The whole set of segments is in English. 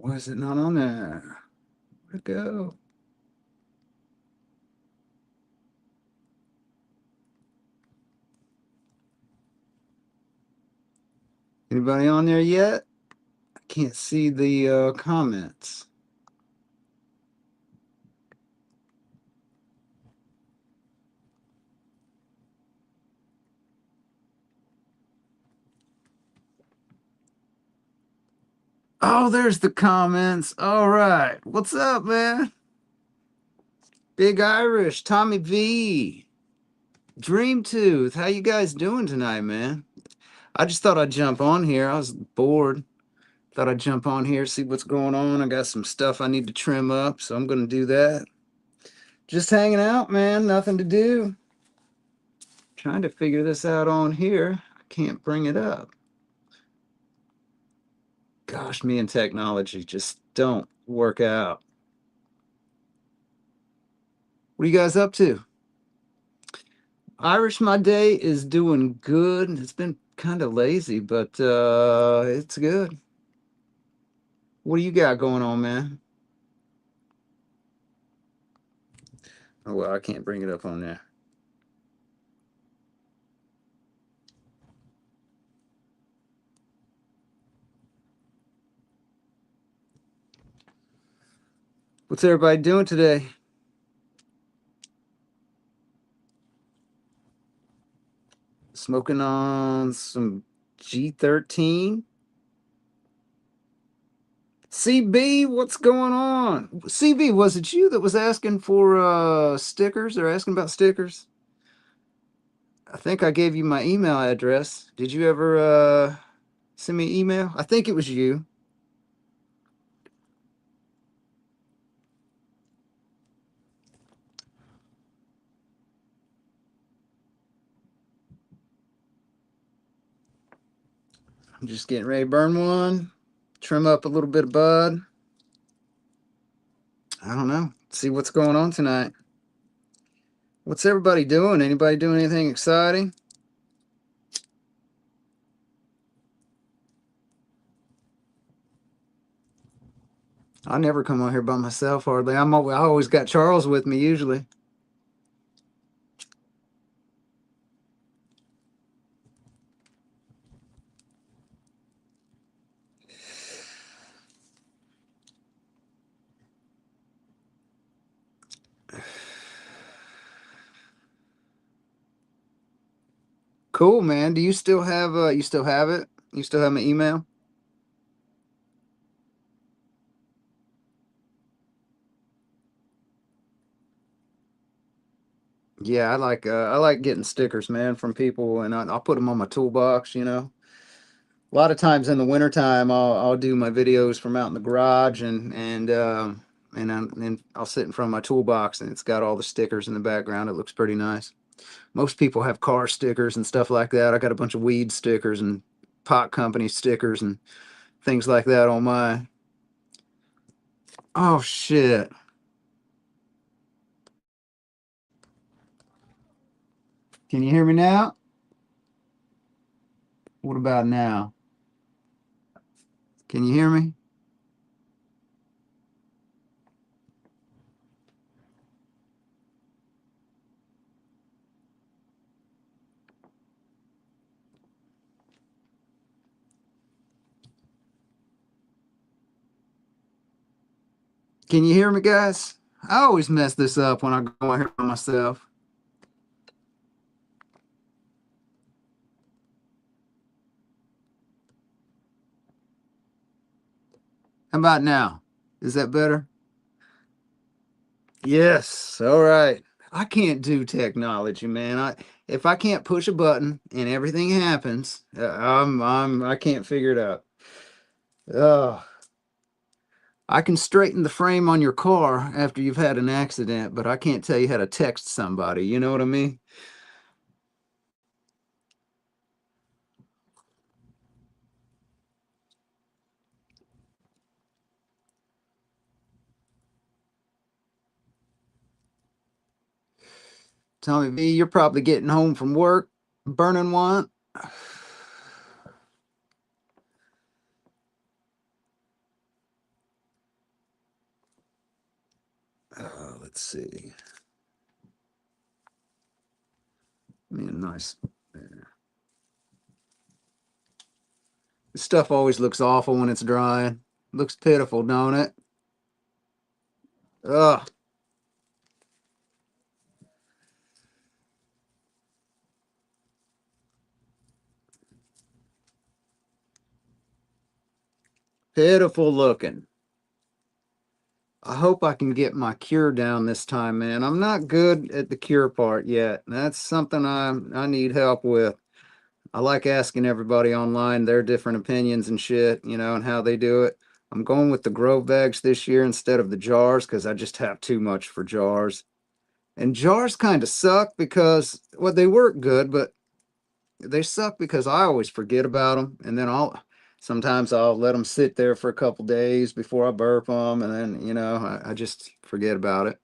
Why is it not on there? Where'd it go? Anybody on there yet? I can't see the comments. Oh, there's the comments. All right. What's up, man? Big Irish, Tommy V, Dream Tooth. How you guys doing tonight, man? I just thought I'd jump on here. I was bored. Thought I'd jump on here, see what's going on. I got some stuff I need to trim up, so I'm gonna do that. Just hanging out, man. Nothing to do. Trying to figure this out on here. I can't bring it up. Gosh, me and technology just don't work out. What are you guys up to? Irish, my day is doing good. It's been kind of lazy, but it's good. What do you got going on, man? Oh, well, I can't bring it up on there. What's everybody doing today? Smoking on some G13. CB, what's going on? CB, was it you that was asking for stickers? They're asking about stickers. I think I gave you my email address. Did you ever send me an email? I think it was you. I'm just getting ready to burn one, trim up a little bit of bud. I don't know. See what's going on tonight. What's everybody doing? Anybody doing anything exciting? I never come on here by myself hardly. I always got Charles with me usually. Cool, man. Do you still have you still have it? You still have my email? Yeah, I like getting stickers, man, from people, and I'll put them on my toolbox. A lot of times in the wintertime, I'll do my videos from out in the garage, and I'll sit in front of my toolbox, and it's got all the stickers in the background. It looks pretty nice. Most people have car stickers and stuff like that. I got a bunch of weed stickers and pot company stickers and things like that on mine. Oh shit. Can you hear me now? What about now? Can you hear me? Can you hear me, guys? I always mess this up when I go out here by myself. How about now? Is that better? Yes. All right. I can't do technology, man. If I can't push a button and everything happens, I can't figure it out. Oh, I can straighten the frame on your car after you've had an accident, but I can't tell you how to text somebody. You know what I mean? Tommy V, you're probably getting home from work, burning one. Let's see. I mean, nice. There. This stuff always looks awful when it's drying. Looks pitiful, don't it? Ugh. Pitiful looking. I hope I can get my cure down this time, man. I'm not good at the cure part yet. That's something I need help with. I like asking everybody online their different opinions and shit, and how they do it. I'm going with the grow bags this year instead of the jars because I just have too much for jars. And jars kind of suck because, well, they work good, but they suck because I always forget about them, and then sometimes I'll let them sit there for a couple days before I burp them, and then I just forget about it.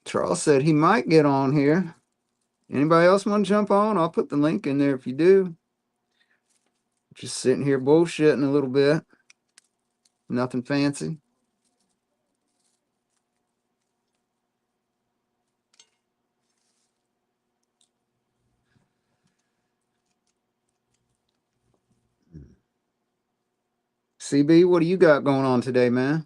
Charles said he might get on here. Anybody else want to jump on? I'll put the link in there if you do. Just sitting here bullshitting a little bit. Nothing fancy. CB, what do you got going on today, man?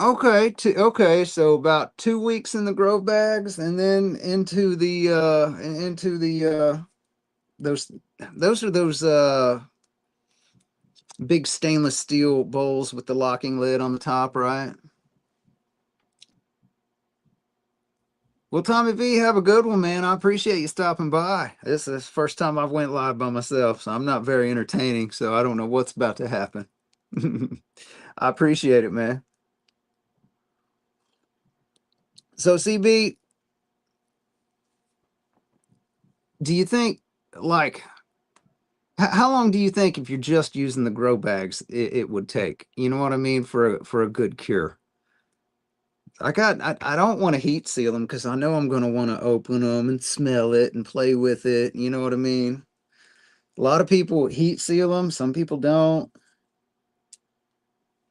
Okay, so about 2 weeks in the grow bags, and then into the those those are those big stainless steel bowls with the locking lid on the top, right? Well, Tommy V, have a good one, man. I appreciate you stopping by. This is the first time I've went live by myself, so I'm not very entertaining, so I don't know what's about to happen. I appreciate it, man. So, CB, do you think, like, how long do you think if you're just using the grow bags it would take? You know what I mean, for a good cure? I don't want to heat seal them because I know I'm going to want to open them and smell it and play with it. You know what I mean? A lot of people heat seal them. Some people don't.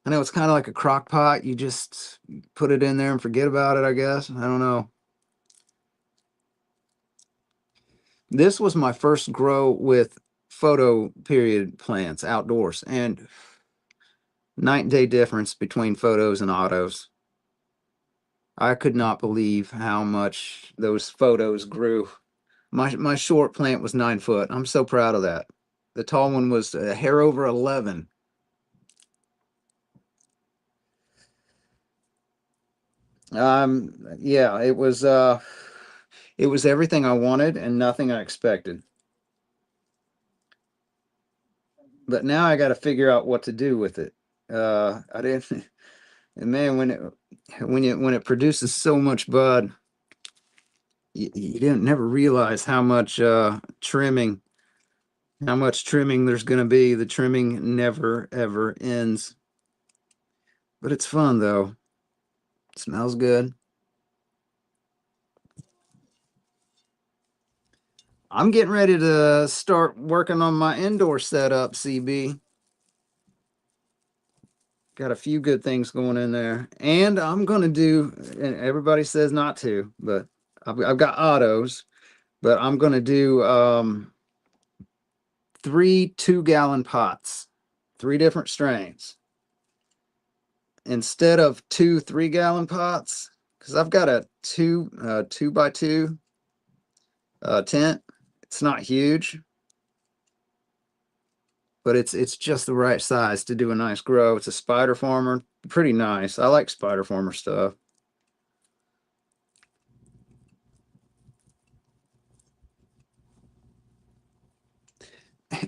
I know it's kind of like a crock pot. You just put it in there and forget about it, I guess. I don't know. This was my first grow with photo period plants outdoors, and night and day difference between photos and autos. I could not believe how much those photos grew. My short plant was 9 foot. I'm so proud of that. The tall one was a hair over 11. Yeah, it was everything I wanted and nothing I expected. But now I got to figure out what to do with it. I didn't, and man, when it produces so much bud, you didn't never realize how much trimming there's going to be. The trimming never ever ends. But it's fun though. It smells good. I'm getting ready to start working on my indoor setup, CB. Got a few good things going in there. And I'm going to do, and everybody says not to, but I've got autos, but I'm going to do 3 2-gallon pots, 3 different strains instead of 2 3-gallon pots, because I've got a 2 by 2 tent. It's not huge, but it's just the right size to do a nice grow. It's a spider farmer, pretty nice. I like spider farmer stuff.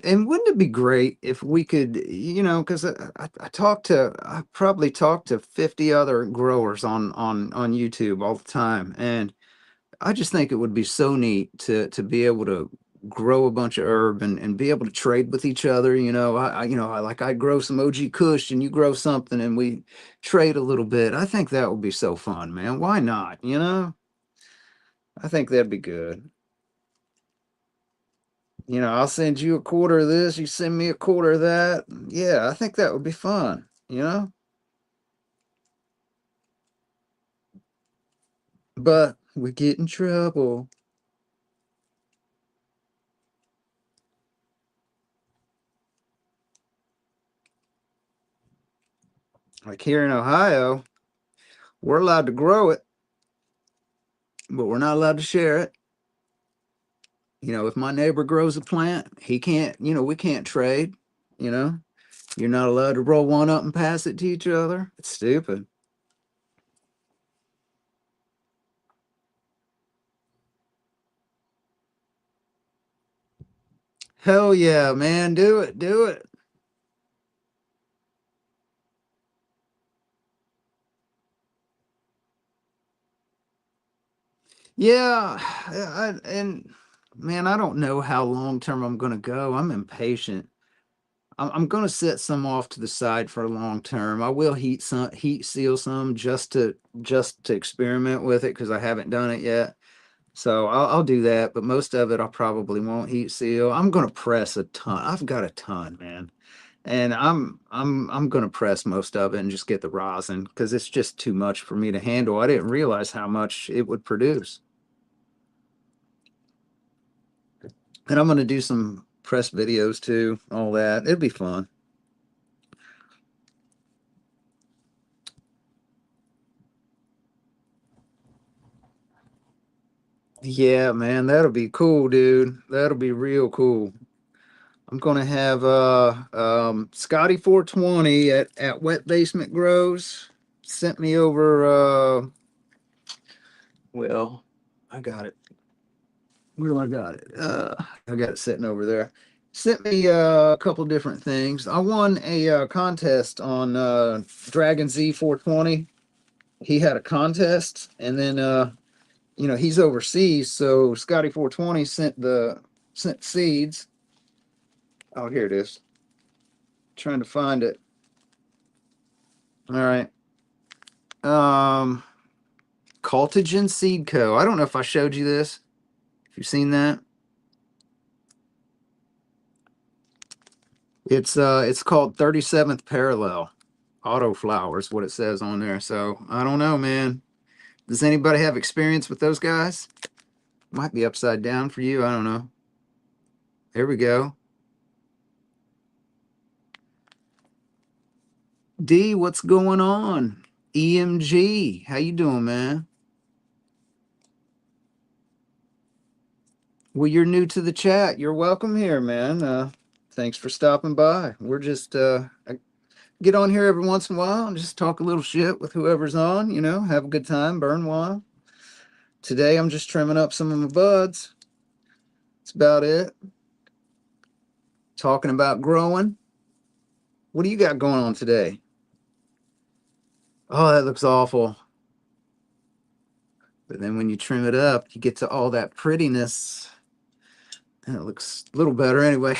And wouldn't it be great if we could, because I probably talked to 50 other growers on YouTube all the time, and I just think it would be so neat to be able to grow a bunch of herb and be able to trade with each other. I grow some OG Kush and you grow something and we trade a little bit. I think that would be so fun, man. Why not? I think that'd be good. I'll send you a quarter of this, you send me a quarter of that. Yeah, I think that would be fun. But we get in trouble. Like here in Ohio, we're allowed to grow it, but we're not allowed to share it. If my neighbor grows a plant, he can't, we can't trade, you know. You're not allowed to roll one up and pass it to each other. It's stupid. Hell yeah, man. Do it. Do it. Yeah. And man, I don't know how long term I'm going to go. I'm impatient. I'm going to set some off to the side for a long term. I will heat seal some just to experiment with it because I haven't done it yet. So I'll do that, but most of it I probably won't heat seal. I'm gonna press a ton. I've got a ton, man, and I'm gonna press most of it and just get the rosin because it's just too much for me to handle. I didn't realize how much it would produce, and I'm gonna do some press videos too. All that it'd be fun. Yeah, man, that'll be cool, dude. That'll be real cool. I'm gonna have Scotty 420 at Wet Basement Grows sent me over well, I got it. Where do I got it? I got it sitting over there. Sent me a couple different things. I won a contest on Dragon Z 420. He had a contest, and then he's overseas, so Scotty 420 sent seeds. Oh, here it is. Trying to find it. All right. Um, Cultigen Seed Co. I don't know if I showed you this. If you've seen that. It's called 37th Parallel Auto Flowers, what it says on there. So I don't know, man. Does anybody have experience with those guys? Might be upside down for you. I don't know. There we go. D, what's going on? EMG, how you doing, man? Well, you're new to the chat. You're welcome here, man. Thanks for stopping by. We're just I get on here every once in a while and just talk a little shit with whoever's on, have a good time, burn one. Today I'm just trimming up some of my buds. That's about it. Talking about growing. What do you got going on today? Oh, that looks awful. But then when you trim it up, you get to all that prettiness. And it looks a little better anyway.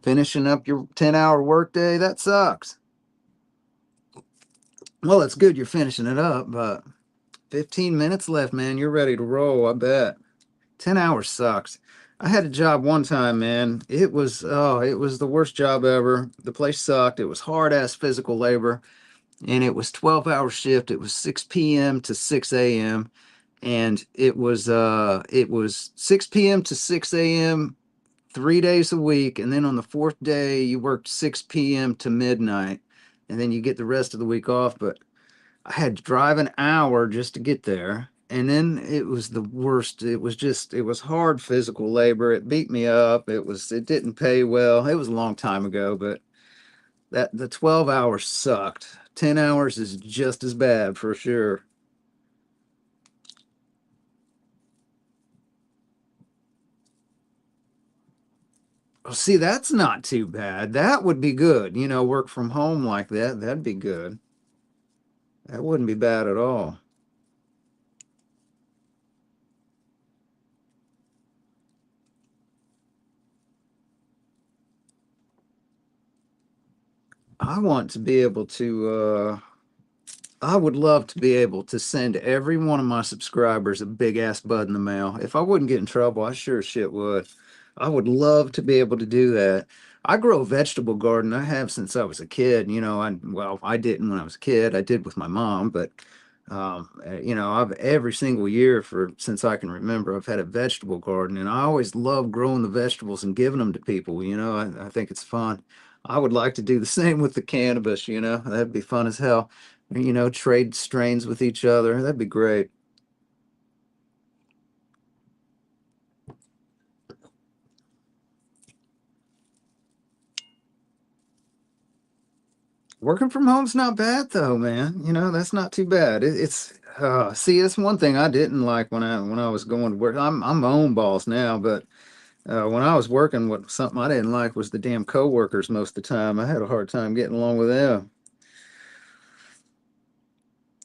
Finishing up your 10-hour workday, that sucks. Well, it's good you're finishing it up, but 15 minutes left, man. You're ready to roll, I bet. 10 hours sucks. I had a job one time, man. It was the worst job ever. The place sucked. It was hard ass physical labor, and it was 12-hour shift. It was 6 p.m. to 6 a.m. and it was 6 p.m. to 6 a.m. 3 days a week, and then on the fourth day you worked 6 p.m. to midnight, and then you get the rest of the week off. But I had to drive an hour just to get there. And then it was the worst. It was hard physical labor. It beat me up. It didn't pay well. It was a long time ago, but the 12 hours sucked. 10 hours is just as bad for sure. Oh, see, that's not too bad. That would be good. You know, work from home like that. That'd be good. That wouldn't be bad at all. I want to be able to I would love to be able to send every one of my subscribers a big ass bud in the mail. If I wouldn't get in trouble, I sure as shit would. I would love to be able to do that. I grow a vegetable garden. I have since I was a kid. You know, I didn't when I was a kid. I did with my mom, but you know, I've every single year for since I can remember, I've had a vegetable garden, and I always love growing the vegetables and giving them to people. You know, I think it's fun. I would like to do the same with the cannabis. You know, that'd be fun as hell. You know, trade strains with each other. That'd be great. Working from home's not bad though, man. You know, that's not too bad. It's see, it's one thing I didn't like when I was going to work. I'm my own boss now, but when I was working, what something I didn't like was the damn coworkers most of the time. I had a hard time getting along with them.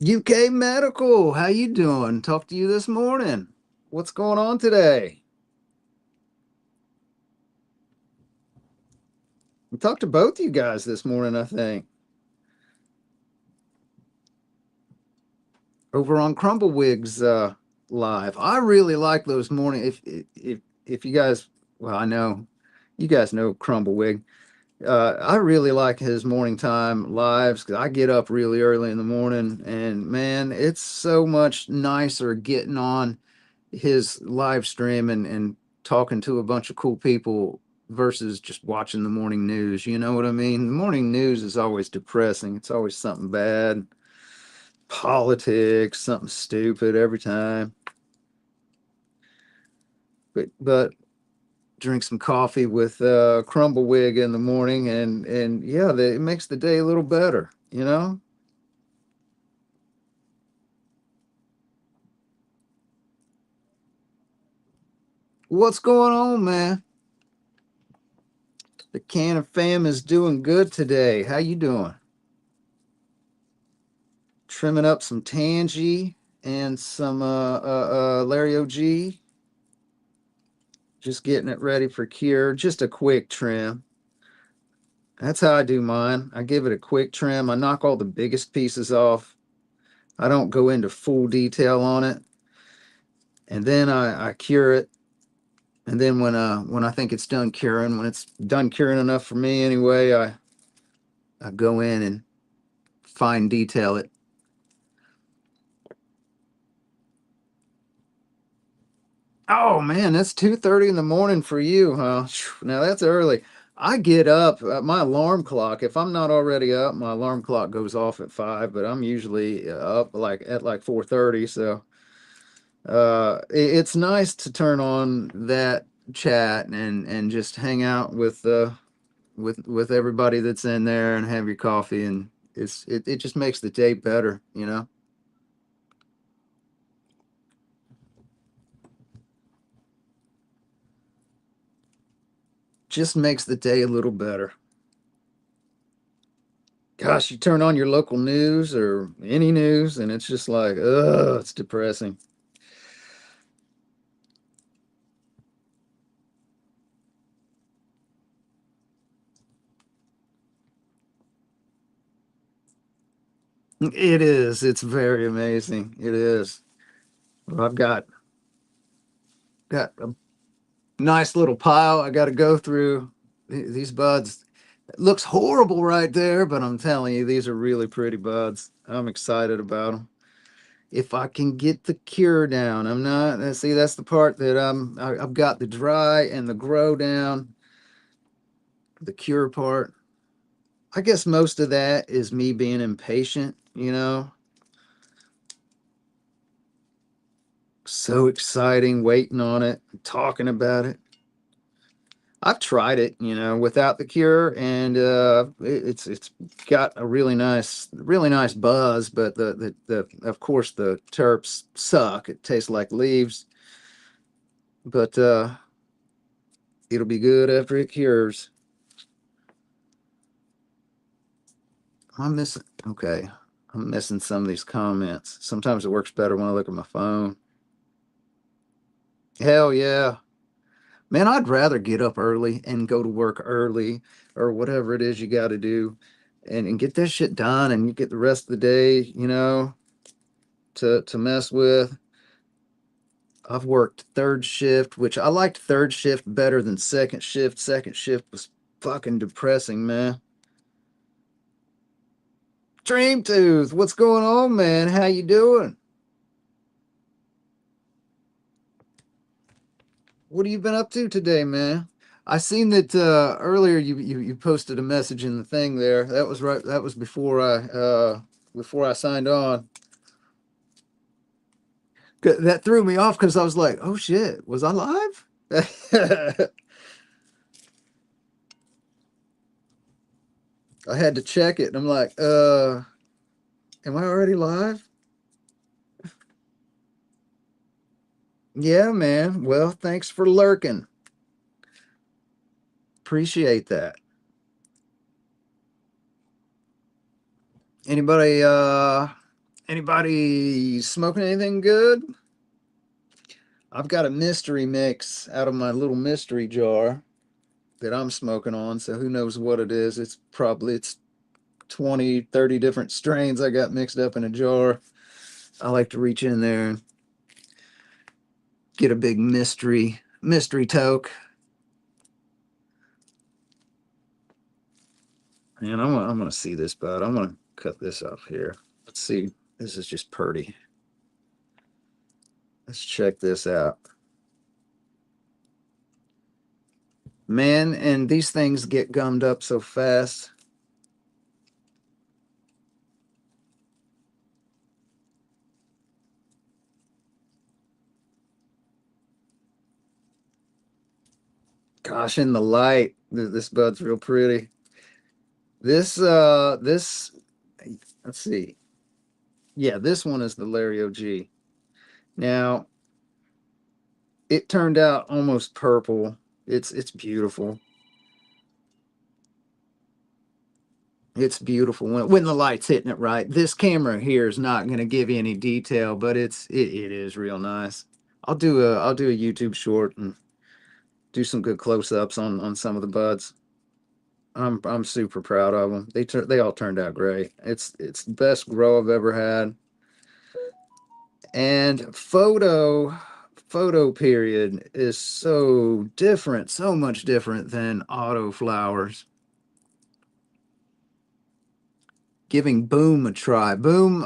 UK Medical, how you doing? Talked to you this morning. What's going on today? We talked to both you guys this morning, I think. Over on Crumblewigs live. I really like those morning. If you guys, well, I know you guys know Crumblewig. I really like his morning time lives because I get up really early in the morning, and man, it's so much nicer getting on his live stream and talking to a bunch of cool people versus just watching the morning news. You know what I mean? The morning news is always depressing. It's always something bad, politics, something stupid every time. But drink some coffee with Crumbawig in the morning, and yeah, it makes the day a little better. You know, what's going on, man? The can of fam is doing good today. How you doing? Trimming up some Tangie and some Larry OG. Just getting it ready for cure. Just a quick trim. That's how I do mine. I give it a quick trim. I knock all the biggest pieces off. I don't go into full detail on it. And then I cure it. And then when I think it's done curing, when it's done curing enough for me anyway, I go in and fine detail it. Oh man, that's 2:30 in the morning for you, huh? Now that's early. I get up, my alarm clock, if I'm not already up, my alarm clock goes off at 5, but I'm usually up like at like 4:30, so it's nice to turn on that chat and just hang out with everybody that's in there and have your coffee, and it just makes the day better, you know? Just makes the day a little better. Gosh, you turn on your local news or any news, and it's just like, ugh, it's depressing. It is. It's very amazing. It is. Well, I've got a nice little pile I got to go through. These buds, it looks horrible right there, but I'm telling you, these are really pretty buds. I'm excited about them. If I can get the cure down, I'm not. See, that's the part that I've got the dry and the grow down. The cure part, I guess most of that is me being impatient, you know. So exciting waiting on it, talking about it. I've tried it, you know, without the cure, and it's got a really nice buzz, but the of course the terps suck. It tastes like leaves, but It'll be good after it cures. I'm missing. Okay. I'm missing some of these comments. Sometimes it works better when I look at my phone. Hell yeah. Man, I'd rather get up early and go to work early or whatever it is you got to do and get that shit done and you get the rest of the day, to mess with. I've worked third shift, which I liked third shift better than second shift. Second shift was fucking depressing, man. Dream Tooth, what's going on, man? How you doing? What have you been up to today, man? I seen that earlier you posted a message in the thing there. That was right. That was before I signed on. That threw me off because I was like, "Oh shit, was I live?" I had to check it, and I'm like, am I already live?" Yeah, man. Well, thanks for lurking. Appreciate that. Anybody anybody smoking anything good? I've got a mystery mix out of my little mystery jar that I'm smoking on, so who knows what it is. It's 20, 30 different strains I got mixed up in a jar. I like to reach in there and get a big mystery toke. And I'm gonna see this bud. I'm gonna cut this off here. Let's see. This is just purty. Let's check this out. Man, and these things get gummed up so fast. Gosh, in the light, this bud's real pretty. This let's see. Yeah, this one is the Larry OG. Now, it turned out almost purple. It's beautiful. It's beautiful when the light's hitting it right. This camera here is not going to give you any detail, but it is real nice. I'll do a YouTube short and do some good close-ups on some of the buds. I'm super proud of them. They all turned out great. It's the best grow I've ever had. And photo period is so different, so much different than auto flowers. Giving Boom a try. Boom,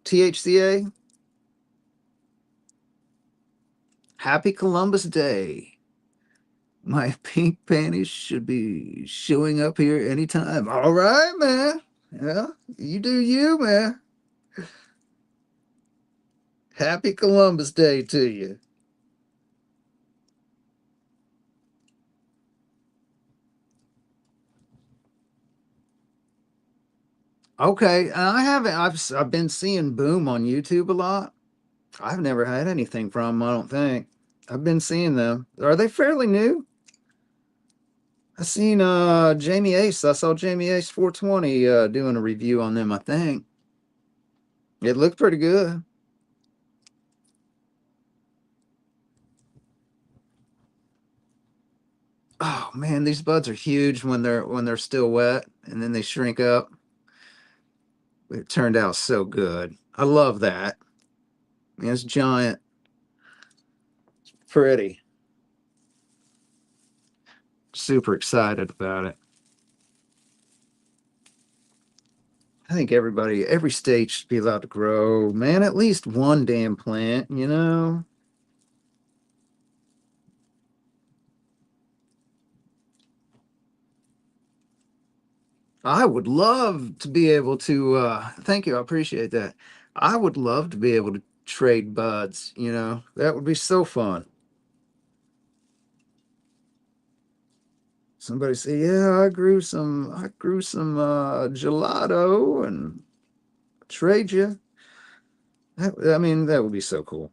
THCA. Happy Columbus Day. My pink panties should be showing up here anytime. All right, man. Yeah, you do you, man. Happy Columbus Day to you. Okay, I haven't. I've been seeing Boom on YouTube a lot. I've never had anything from them, I don't think. I've been seeing them. Are they fairly new? I seen Jamie Ace. I saw Jamie Ace 420 doing a review on them, I think. It looked pretty good. Oh man, these buds are huge when they're still wet and then they shrink up. It turned out so good. I love that. Man, it's giant. Pretty. Super excited about it. I think every state should be allowed to grow, man, at least one damn plant. I would love to be able to, thank you, I appreciate that. I would love to be able to trade buds. That would be so fun. Somebody say, yeah, I grew some gelato and trade you. I mean, that would be so cool.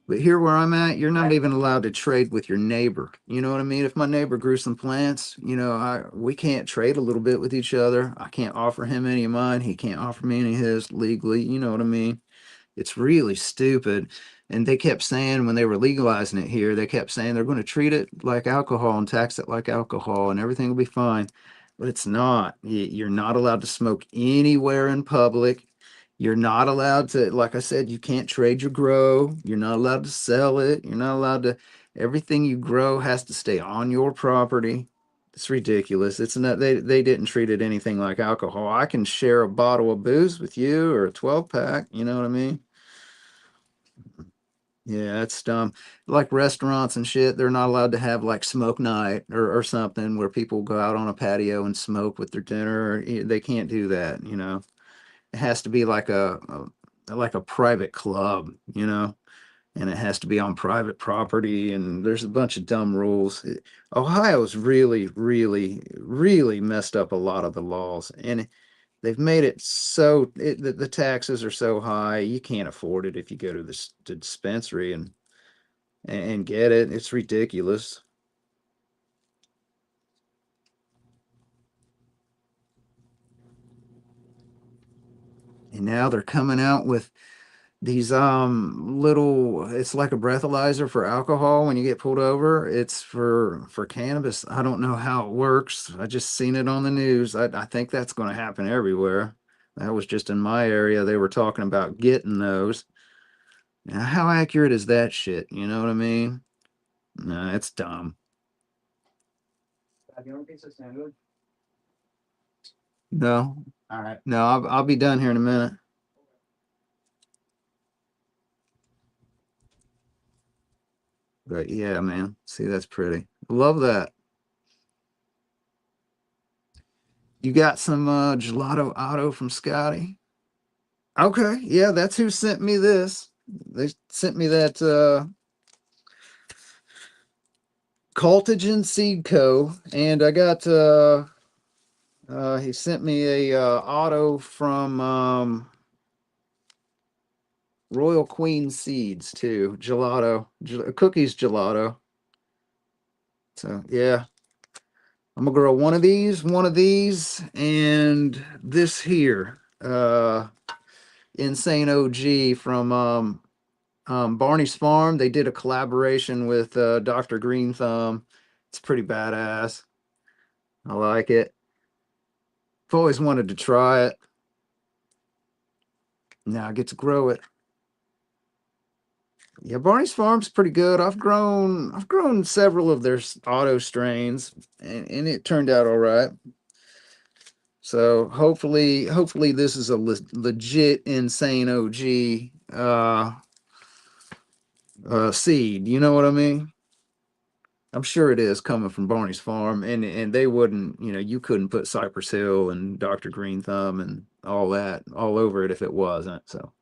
But here where I'm at, you're not even allowed to trade with your neighbor. You know what I mean? If my neighbor grew some plants, we can't trade a little bit with each other. I can't offer him any of mine. He can't offer me any of his legally. You know what I mean? It's really stupid. And they kept saying when they were legalizing it here, they kept saying they're going to treat it like alcohol and tax it like alcohol and everything will be fine. But it's not. You're not allowed to smoke anywhere in public. You're not allowed to, like I said, you can't trade your grow. You're not allowed to sell it. You're not allowed to, everything you grow has to stay on your property. It's ridiculous. It's not, they didn't treat it anything like alcohol. I can share a bottle of booze with you or a 12 pack. You know what I mean? Yeah, it's dumb. Like restaurants and shit, they're not allowed to have like smoke night or something where people go out on a patio and smoke with their dinner. They can't do that, you know. It has to be like a private club, you know, and it has to be on private property and there's a bunch of dumb rules. Ohio's really, really, really messed up a lot of the laws and they've made it so the taxes are so high you can't afford it if you go to the dispensary and get it. It's ridiculous. And now they're coming out with these little, it's like a breathalyzer for alcohol when you get pulled over. It's for cannabis. I don't know how it works. I just seen it on the news. I think that's going to happen everywhere. That was just in my area. They were talking about getting those. Now, how accurate is that shit? You know what I mean? No, it's dumb. No. All right. No, I'll be done here in a minute. But yeah, man. See, that's pretty. Love that. You got some gelato auto from Scotty? Okay. Yeah, that's who sent me this. They sent me that Cultigen Seed Co. And I got he sent me a auto from Royal Queen Seeds too. Cookies gelato. So yeah, I'm gonna grow one of these, and this here. Insane OG from Barney's Farm. They did a collaboration with Dr. Green Thumb. It's pretty badass. I like it. I've always wanted to try it. Now I get to grow it. Yeah, Barney's Farm's pretty good. I've grown several of their auto strains, and it turned out all right. So hopefully this is a legit insane OG seed. You know what I mean? I'm sure it is coming from Barney's Farm, and they wouldn't, you couldn't put Cypress Hill and Dr. Green Thumb and all that all over it if it wasn't. So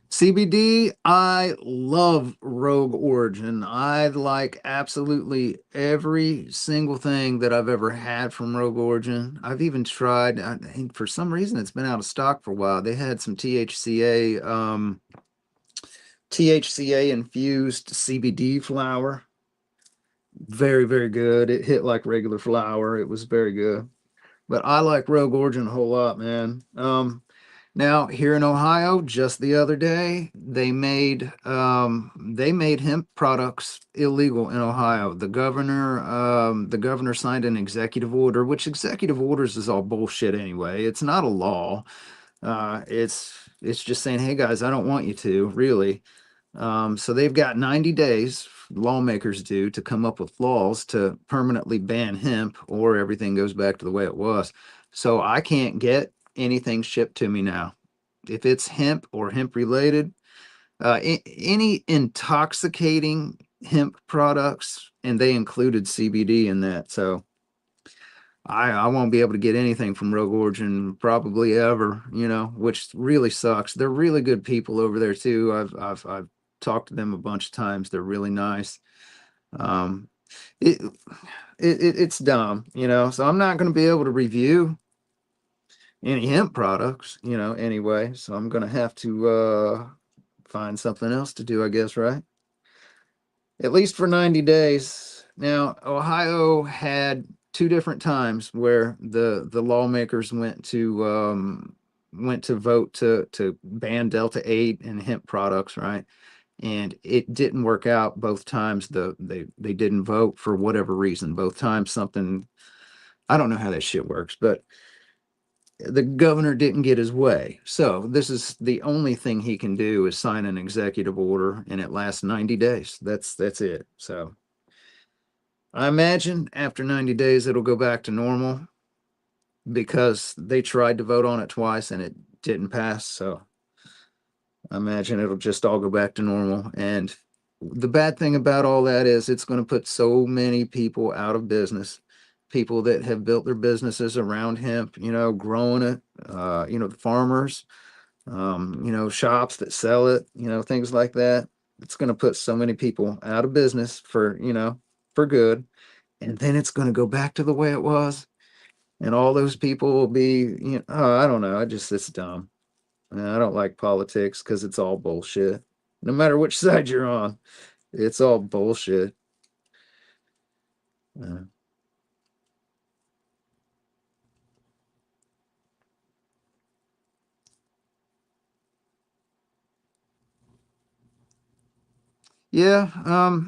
CBD, I love Rogue Origin. I like absolutely every single thing that I've ever had from Rogue Origin. I've even tried, and for some reason, it's been out of stock for a while. They had some THCA infused CBD flower. Very, very good. It hit like regular flower. It was very good. But I like Rogue Origin a whole lot, man. Now here in Ohio, just the other day, they made hemp products illegal in Ohio. The governor signed an executive order, which executive orders is all bullshit anyway. It's not a law. It's just saying, hey guys, I don't want you to, really. So they've got 90 days, lawmakers do, to come up with laws to permanently ban hemp, or everything goes back to the way it was. So I can't get anything shipped to me now. If it's hemp or hemp related, any intoxicating hemp products, and they included CBD in that. So I won't be able to get anything from Rogue Origin probably ever, which really sucks. They're really good people over there too. I've talked to them a bunch of times. They're really nice. it, it's dumb, you know. So I'm not going to be able to review any hemp products, you know, anyway. So I'm going to have to find something else to do, I guess, right? At least for 90 days. Now, Ohio had two different times where the lawmakers went to vote to ban Delta 8 and hemp products, right? And it didn't work out both times. They didn't vote for whatever reason. Both times something, I don't know how that shit works, but the governor didn't get his way. So this is the only thing he can do is sign an executive order, and it lasts 90 days. That's it. So I imagine after 90 days it'll go back to normal because they tried to vote on it twice and it didn't pass. So I imagine it'll just all go back to normal. And the bad thing about all that is it's going to put so many people out of business. People that have built their businesses around hemp, you know, growing it, you know, the farmers, you know, shops that sell it, you know, things like that. It's going to put so many people out of business for, you know, for good. And then it's going to go back to the way it was. And all those people will be, you know, oh, I don't know. It's dumb. I don't like politics because it's all bullshit. No matter which side you're on, it's all bullshit. Uh, yeah,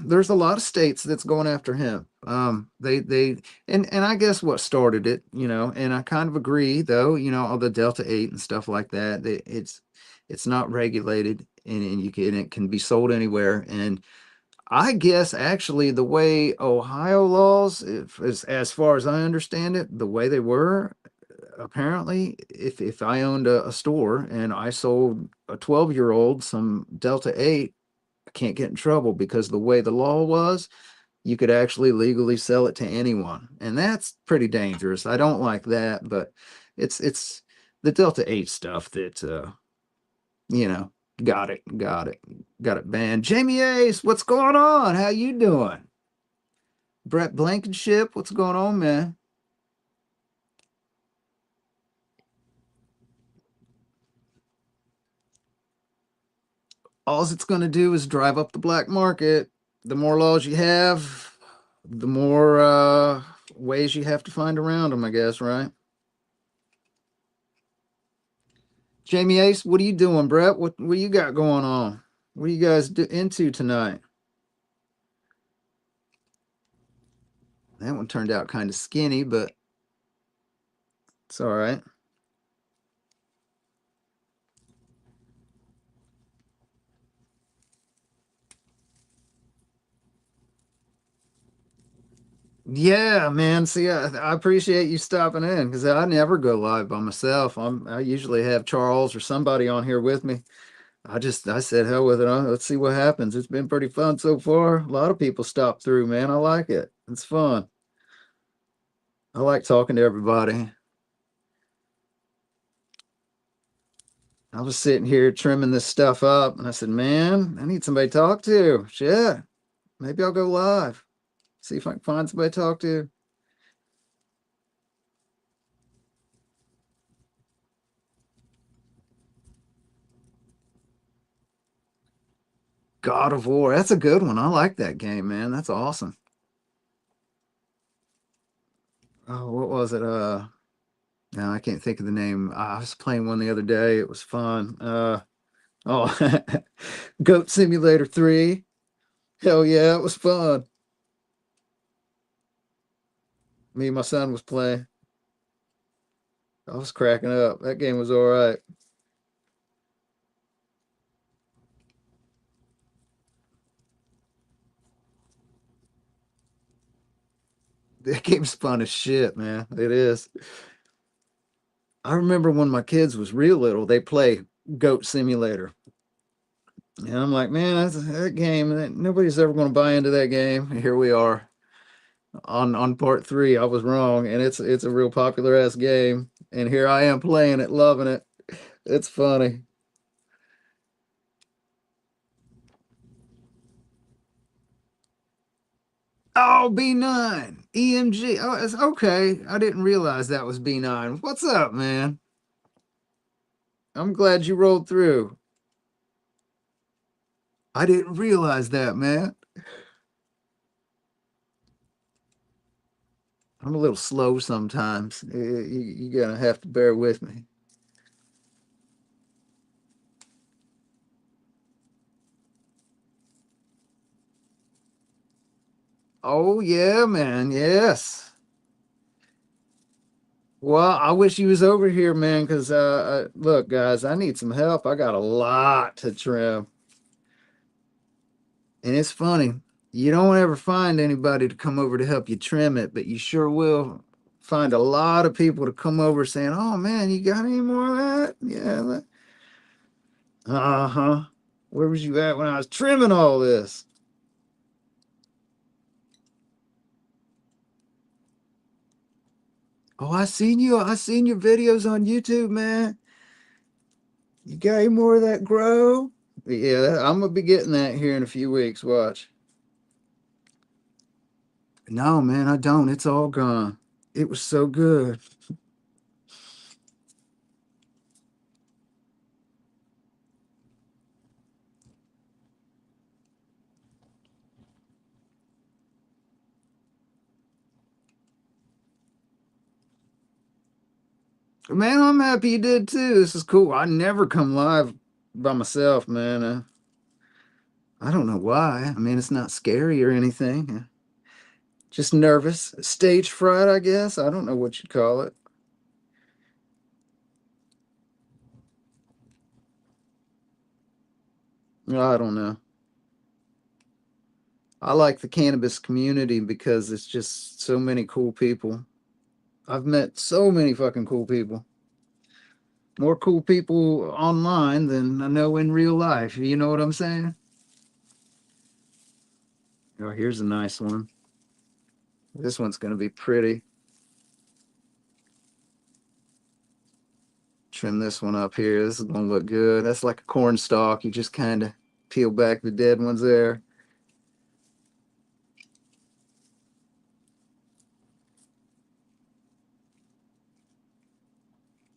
there's a lot of states that's going after him. And I guess what started it, you know, and I kind of agree though, you know, all the Delta 8 and stuff like that, it's not regulated and it can be sold anywhere. And I guess actually the way Ohio laws, if, as far as I understand it, the way they were, apparently, if I owned a store and I sold a 12-year-old some Delta 8, I can't get in trouble because the way the law was, you could actually legally sell it to anyone. And that's pretty dangerous. I don't like that, but it's the Delta 8 stuff that you know, got it banned. Jamie Ace, what's going on? How you doing? Brett Blankenship, what's going on, man? All it's going to do is drive up the black market. The more laws you have, the more ways you have to find around them, I guess, right? Jamie Ace, what are you doing, Brett? What you got going on? What are you guys into tonight? That one turned out kind of skinny, but it's all right. Yeah, man. See, I appreciate you stopping in because I never go live by myself. I usually have Charles or somebody on here with me. I said hell with it. Let's see what happens. It's been pretty fun so far. A lot of people stop through, man. I like it. It's fun. I like talking to everybody. I was sitting here trimming this stuff up and I said, man, I need somebody to talk to. Shit. Maybe I'll go live. See if I can find somebody to talk to. God of War. That's a good one. I like that game, man. That's awesome. Oh, what was it? No, I can't think of the name. I was playing one the other day. It was fun. Oh, Goat Simulator 3. Hell yeah, it was fun. Me and my son was playing. I was cracking up. That game was all right. That game's fun as shit, man. It is. I remember when my kids was real little, they play Goat Simulator. And I'm like, man, that game, nobody's ever going to buy into that game. Here we are on part three. I was wrong, and it's a real popular ass game. And here I am playing it, loving it. It's funny. Oh, B9. EMG. Oh, it's okay. I didn't realize that was B9. What's up, man? I'm glad you rolled through. I didn't realize that, man. I'm a little slow sometimes. You gotta have to bear with me. Oh, yeah, man. Yes. Well, I wish you was over here, man, because look, guys, I need some help. I got a lot to trim. And it's funny, you don't ever find anybody to come over to help you trim it, but you sure will find a lot of people to come over saying, "Oh man, you got any more of that?" Yeah. Uh-huh. Where was you at when I was trimming all this? Oh, I seen you. I seen your videos on YouTube, man. You got any more of that grow? Yeah, I'm gonna be getting that here in a few weeks. Watch. No, man, I don't. It's all gone. It was so good. Man, I'm happy you did too. This is cool. I never come live by myself, man. I don't know why. I mean, it's not scary or anything. Just nervous. Stage fright, I guess. I don't know what you'd call it. I don't know. I like the cannabis community because it's just so many cool people. I've met so many fucking cool people. More cool people online than I know in real life. You know what I'm saying? Oh, here's a nice one. This one's going to be pretty. Trim this one up here. This is going to look good. That's like a corn stalk. You just kind of peel back the dead ones there.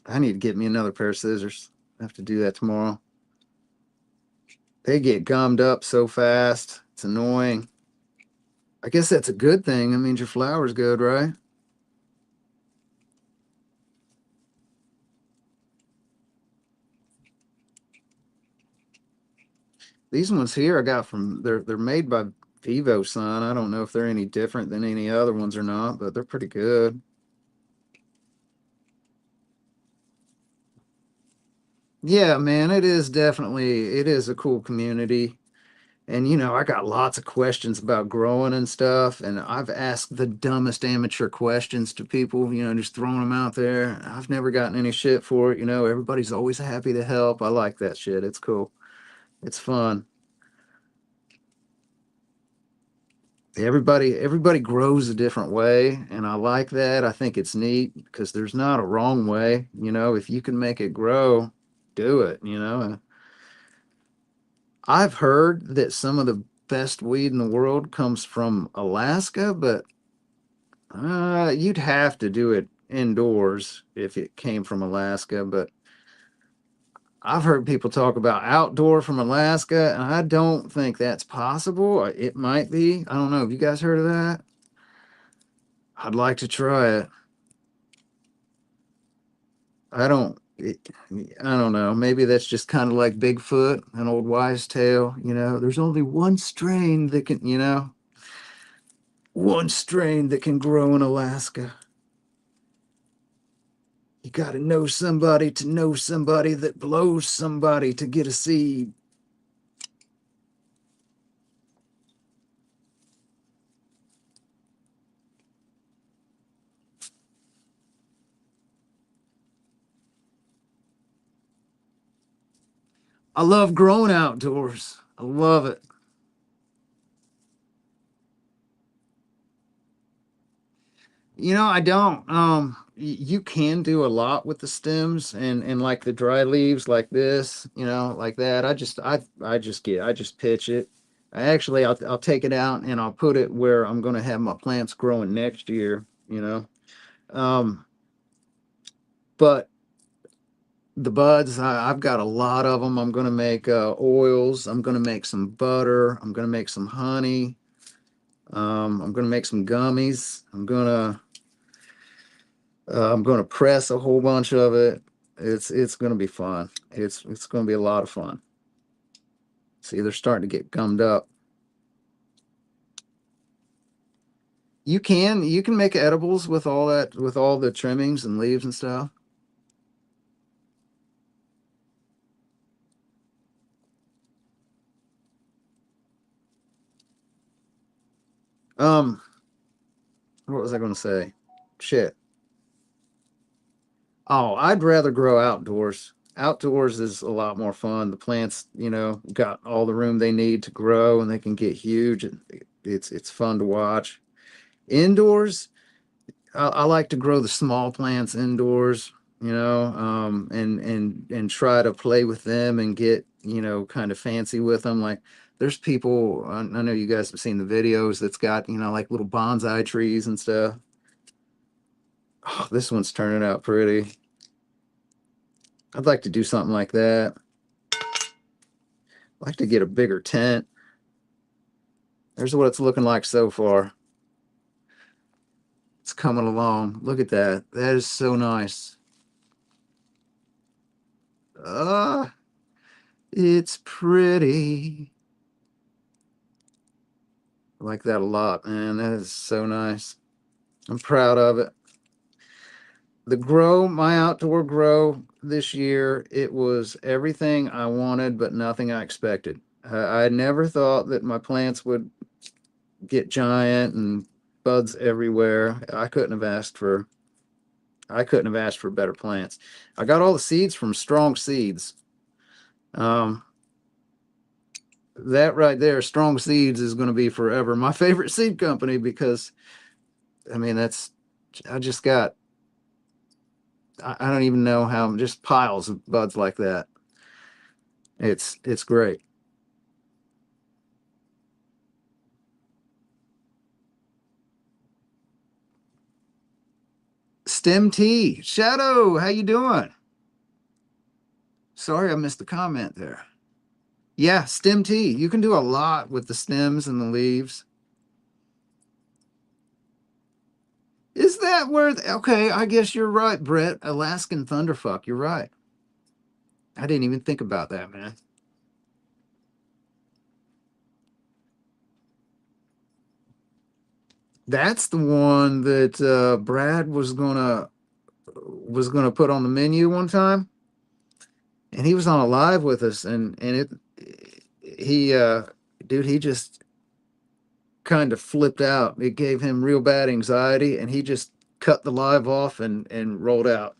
I need to get me another pair of scissors. I have to do that tomorrow. They get gummed up so fast. It's annoying. I guess that's a good thing. That means your flour's good, right? These ones here I got from they're made by Vivo Sun. I don't know if they're any different than any other ones or not, but they're pretty good. Yeah, man, it is a cool community. And I got lots of questions about growing and stuff, and I've asked the dumbest amateur questions to people, just throwing them out there. I've never gotten any shit for it, everybody's always happy to help. I like that shit. It's cool. It's fun. Everybody grows a different way, and I like that. I think it's neat because there's not a wrong way. If you can make it grow, do it. I've heard that some of the best weed in the world comes from Alaska, but you'd have to do it indoors if it came from Alaska. But I've heard people talk about outdoor from Alaska, and I don't think that's possible. It might be. I don't know. Have you guys heard of that? I'd like to try it. I don't. I don't know. Maybe that's just kind of like Bigfoot, an old wise tale. There's only one strain that can, one strain that can grow in Alaska. You got to know somebody that blows somebody to get a seed. I love growing outdoors. I love it. I don't. You can do a lot with the stems and like the dry leaves like this, like that. I just pitch it. I'll take it out and I'll put it where I'm going to have my plants growing next year, you know. Um, but the buds, I've got a lot of them. I'm going to make oils. I'm going to make some butter. I'm going to make some honey. I'm going to make some gummies. I'm going to press a whole bunch of it. It's going to be fun. It's going to be a lot of fun. See, they're starting to get gummed up. You can make edibles with all that, with all the trimmings and leaves and stuff. Um, what was I going to say? Shit. Oh, I'd rather grow outdoors. Outdoors is a lot more fun. The plants, got all the room they need to grow, and they can get huge. It's fun to watch. Indoors, I like to grow the small plants indoors, and try to play with them and get, kind of fancy with them. Like there's people, I know you guys have seen the videos that's got, like little bonsai trees and stuff. Oh, this one's turning out pretty. I'd like to do something like that. I'd like to get a bigger tent. There's what it's looking like so far. It's coming along. Look at that. That is so nice. Ah, it's pretty. I like that a lot, man. That is so nice. I'm proud of it. My outdoor grow this year, it was everything I wanted, but nothing I expected. I never thought that my plants would get giant and buds everywhere. I couldn't have asked for better plants. I got all the seeds from Strong Seeds. Um, that right there, Strong Seeds is going to be forever my favorite seed company because, I mean, I just got, I don't even know how, just piles of buds like that. It's great. Stem Tea, Shadow, how you doing? Sorry, I missed the comment there. Yeah, stem tea. You can do a lot with the stems and the leaves. Is that where? Okay, I guess you're right, Brett. Alaskan thunderfuck. You're right. I didn't even think about that, man. That's the one that Brad was gonna put on the menu one time, and he was on a live with us, and he dude, he just kind of flipped out. It gave him real bad anxiety, and he just cut the live off and rolled out.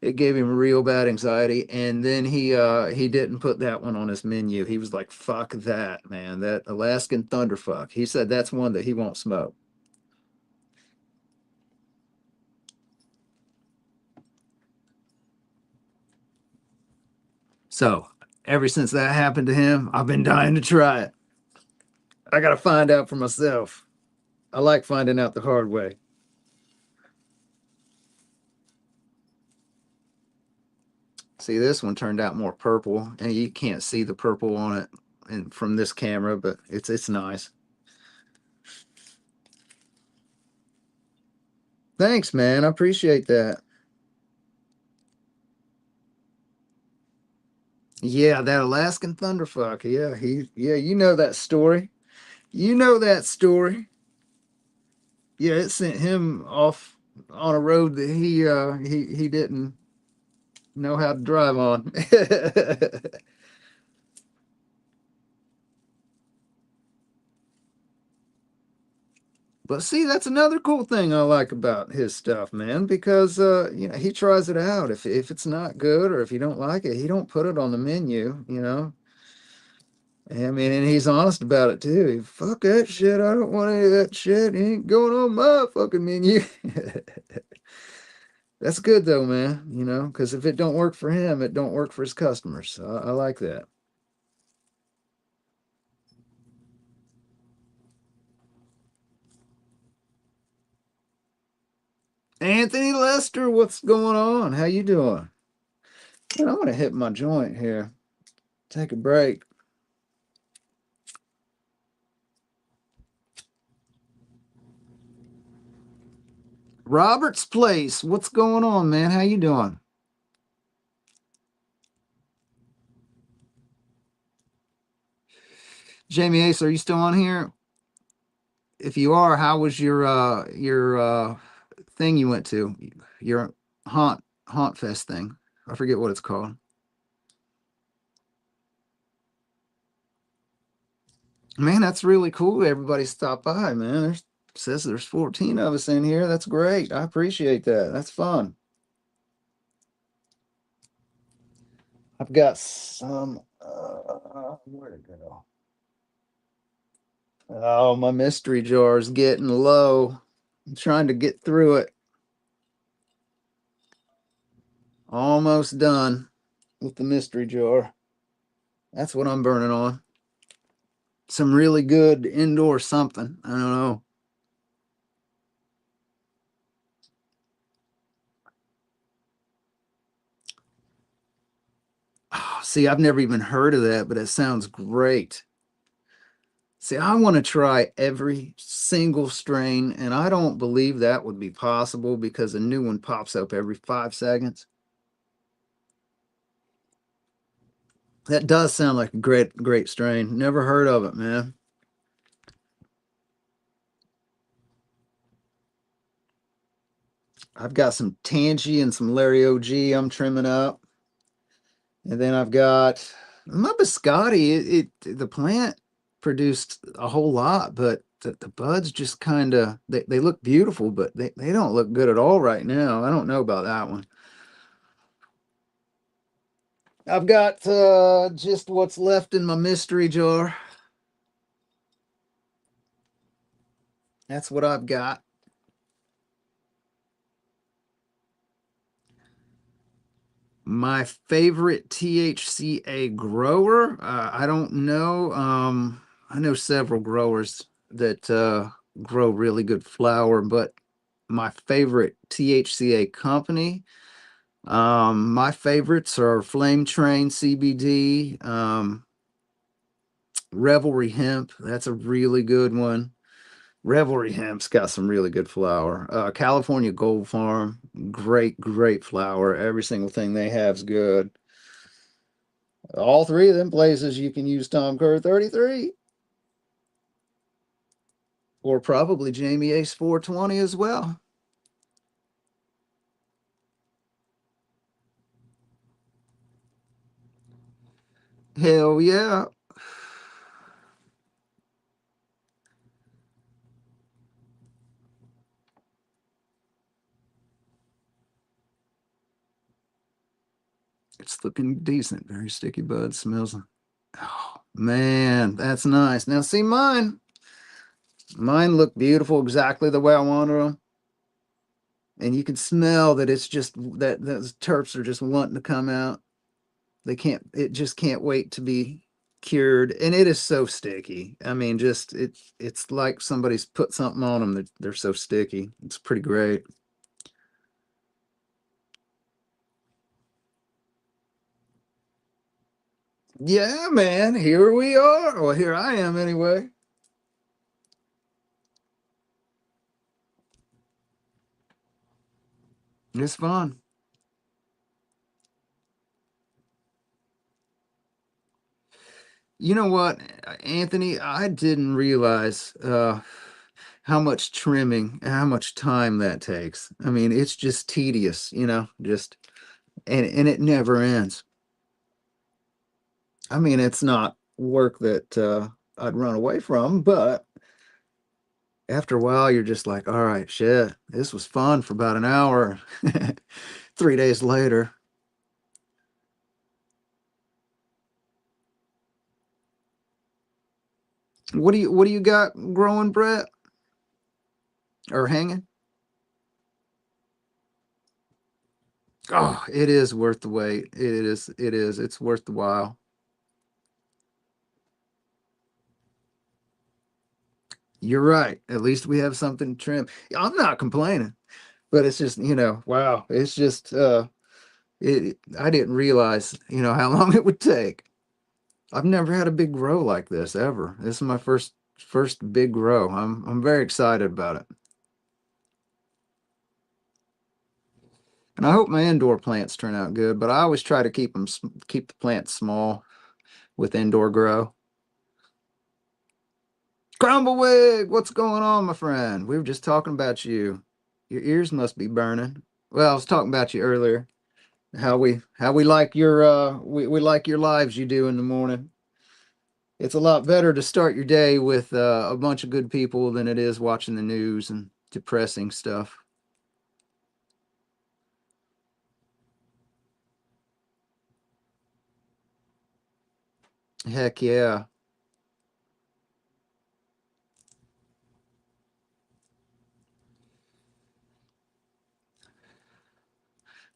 It gave him real bad anxiety, and then he didn't put that one on his menu. He was like, "Fuck that, man! That Alaskan Thunderfuck." He said that's one that he won't smoke. So ever since that happened to him, I've been dying to try it. I gotta find out for myself. I like finding out the hard way. See, this one turned out more purple, and you can't see the purple on it and from this camera, but it's nice. Thanks, man. I appreciate that. Yeah, that Alaskan Thunderfuck. Yeah, you know that story. You know that story. Yeah, it sent him off on a road that he didn't know how to drive on. But see, that's another cool thing I like about his stuff, man, because he tries it out. If it's not good or if you don't like it, he don't put it on the menu. I mean, and he's honest about it too. Fuck that shit. I don't want any of that shit. It ain't going on my fucking menu. That's good though, man. Because if it don't work for him, it don't work for his customers. So I like that. Anthony Lester, what's going on? How you doing? Man, I'm gonna hit my joint here. Take a break. Robert's Place, what's going on, man? How you doing? Jamie Ace, are you still on here? If you are, how was your thing you went to? Your haunt fest thing. I forget what it's called. Man, that's really cool. Everybody stopped by, man. Says there's 14 of us in here. That's great. I appreciate that. That's fun. I've got some where'd it go? Oh, my mystery jar is getting low. I'm trying to get through it. Almost done with the mystery jar. That's what I'm burning on. Some really good indoor something. I don't know. Oh, see, I've never even heard of that, but it sounds great. See, I want to try every single strain, and I don't believe that would be possible because a new one pops up every 5 seconds. That does sound like a great strain. Never heard of it, man. I've got some Tangie and some Larry OG I'm trimming up. And then I've got my biscotti. The plant produced a whole lot, but the buds just kind of they look beautiful, but they don't look good at all right now. I don't know about that one. I've got just what's left in my mystery jar. That's what I've got. My favorite THCA grower, I don't know. I know several growers that grow really good flower, but my favorite THCA company, my favorites are Flame Train CBD, Revelry Hemp. That's a really good one. Revelry Hemp's got some really good flower. California Gold Farm, great flower. Every single thing they have is good. All three of them places you can use Tom Kerr 33 or probably Jamie Ace 420 as well. Hell yeah. It's looking decent. Very sticky bud. Smells. Oh, man, that's nice. Now, see mine. Mine look beautiful exactly the way I wanted them. And you can smell that it's just that those terps are just wanting to come out. They can't, it just can't wait to be cured. And it is so sticky. I mean, just it's like somebody's put something on them. They're so sticky. It's pretty great. Yeah, man. Here we are. Well, here I am anyway. It's fun. You know what, Anthony? I didn't realize how much trimming, how much time that takes. I mean, it's just tedious, just and it never ends. I mean, it's not work that I'd run away from, but after a while, you're just like, all right, shit, this was fun for about an hour. 3 days later, what do you got growing, Brett, or hanging? Oh, it is worth the wait. It is. It's worth the while. You're right. At least we have something to trim. I'm not complaining. But it's just, wow. It's just I didn't realize, how long it would take. I've never had a big grow like this ever. This is my first big grow. I'm very excited about it. And I hope my indoor plants turn out good, but I always try to keep the plants small with indoor grow. Crumblewick, what's going on, my friend? We were just talking about you. Your ears must be burning. Well, I was talking about you earlier. How we like your we like your lives you do in the morning. It's a lot better to start your day with a bunch of good people than it is watching the news and depressing stuff. Heck yeah.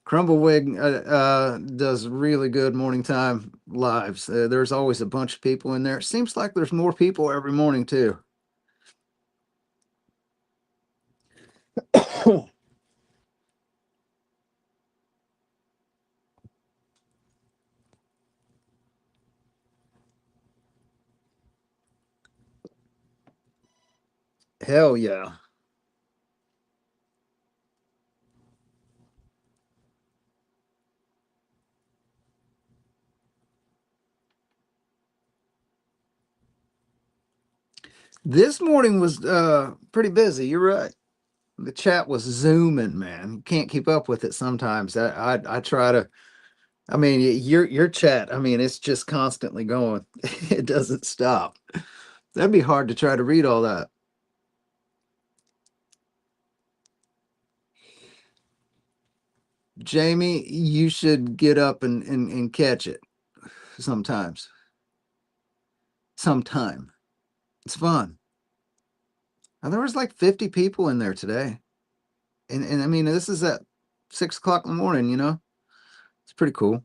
Crumbleweed does really good morning time lives. There's always a bunch of people in there. It seems like there's more people every morning too. Hell yeah. This morning was pretty busy. You're right. The chat was zooming, man. You can't keep up with it sometimes. I try to. I mean, your chat. I mean, it's just constantly going. It doesn't stop. That'd be hard to try to read all that. Jamie, you should get up and catch it sometimes. Sometime. It's fun. And there was like 50 people in there today. And I mean, this is at 6 o'clock in the morning, It's pretty cool.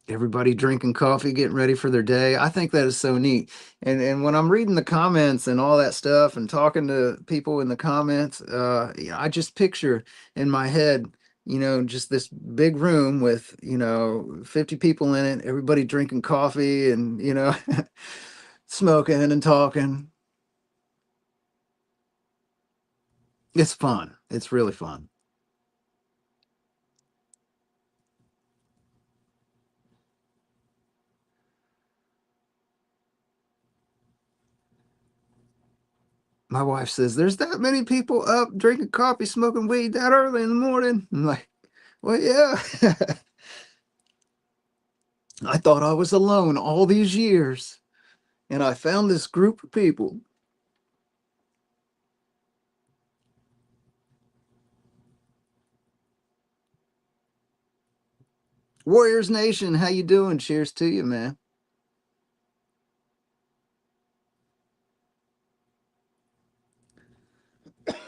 Everybody drinking coffee, getting ready for their day. I think that is so neat. And when I'm reading the comments and all that stuff and talking to people in the comments, I just picture in my head, just this big room with, 50 people in it, everybody drinking coffee and, smoking and talking. It's fun. It's really fun. My wife says, "There's that many people up drinking coffee, smoking weed that early in the morning." I'm like, "Well, yeah." I thought I was alone all these years, and I found this group of people. Warriors Nation, how you doing? Cheers to you, man.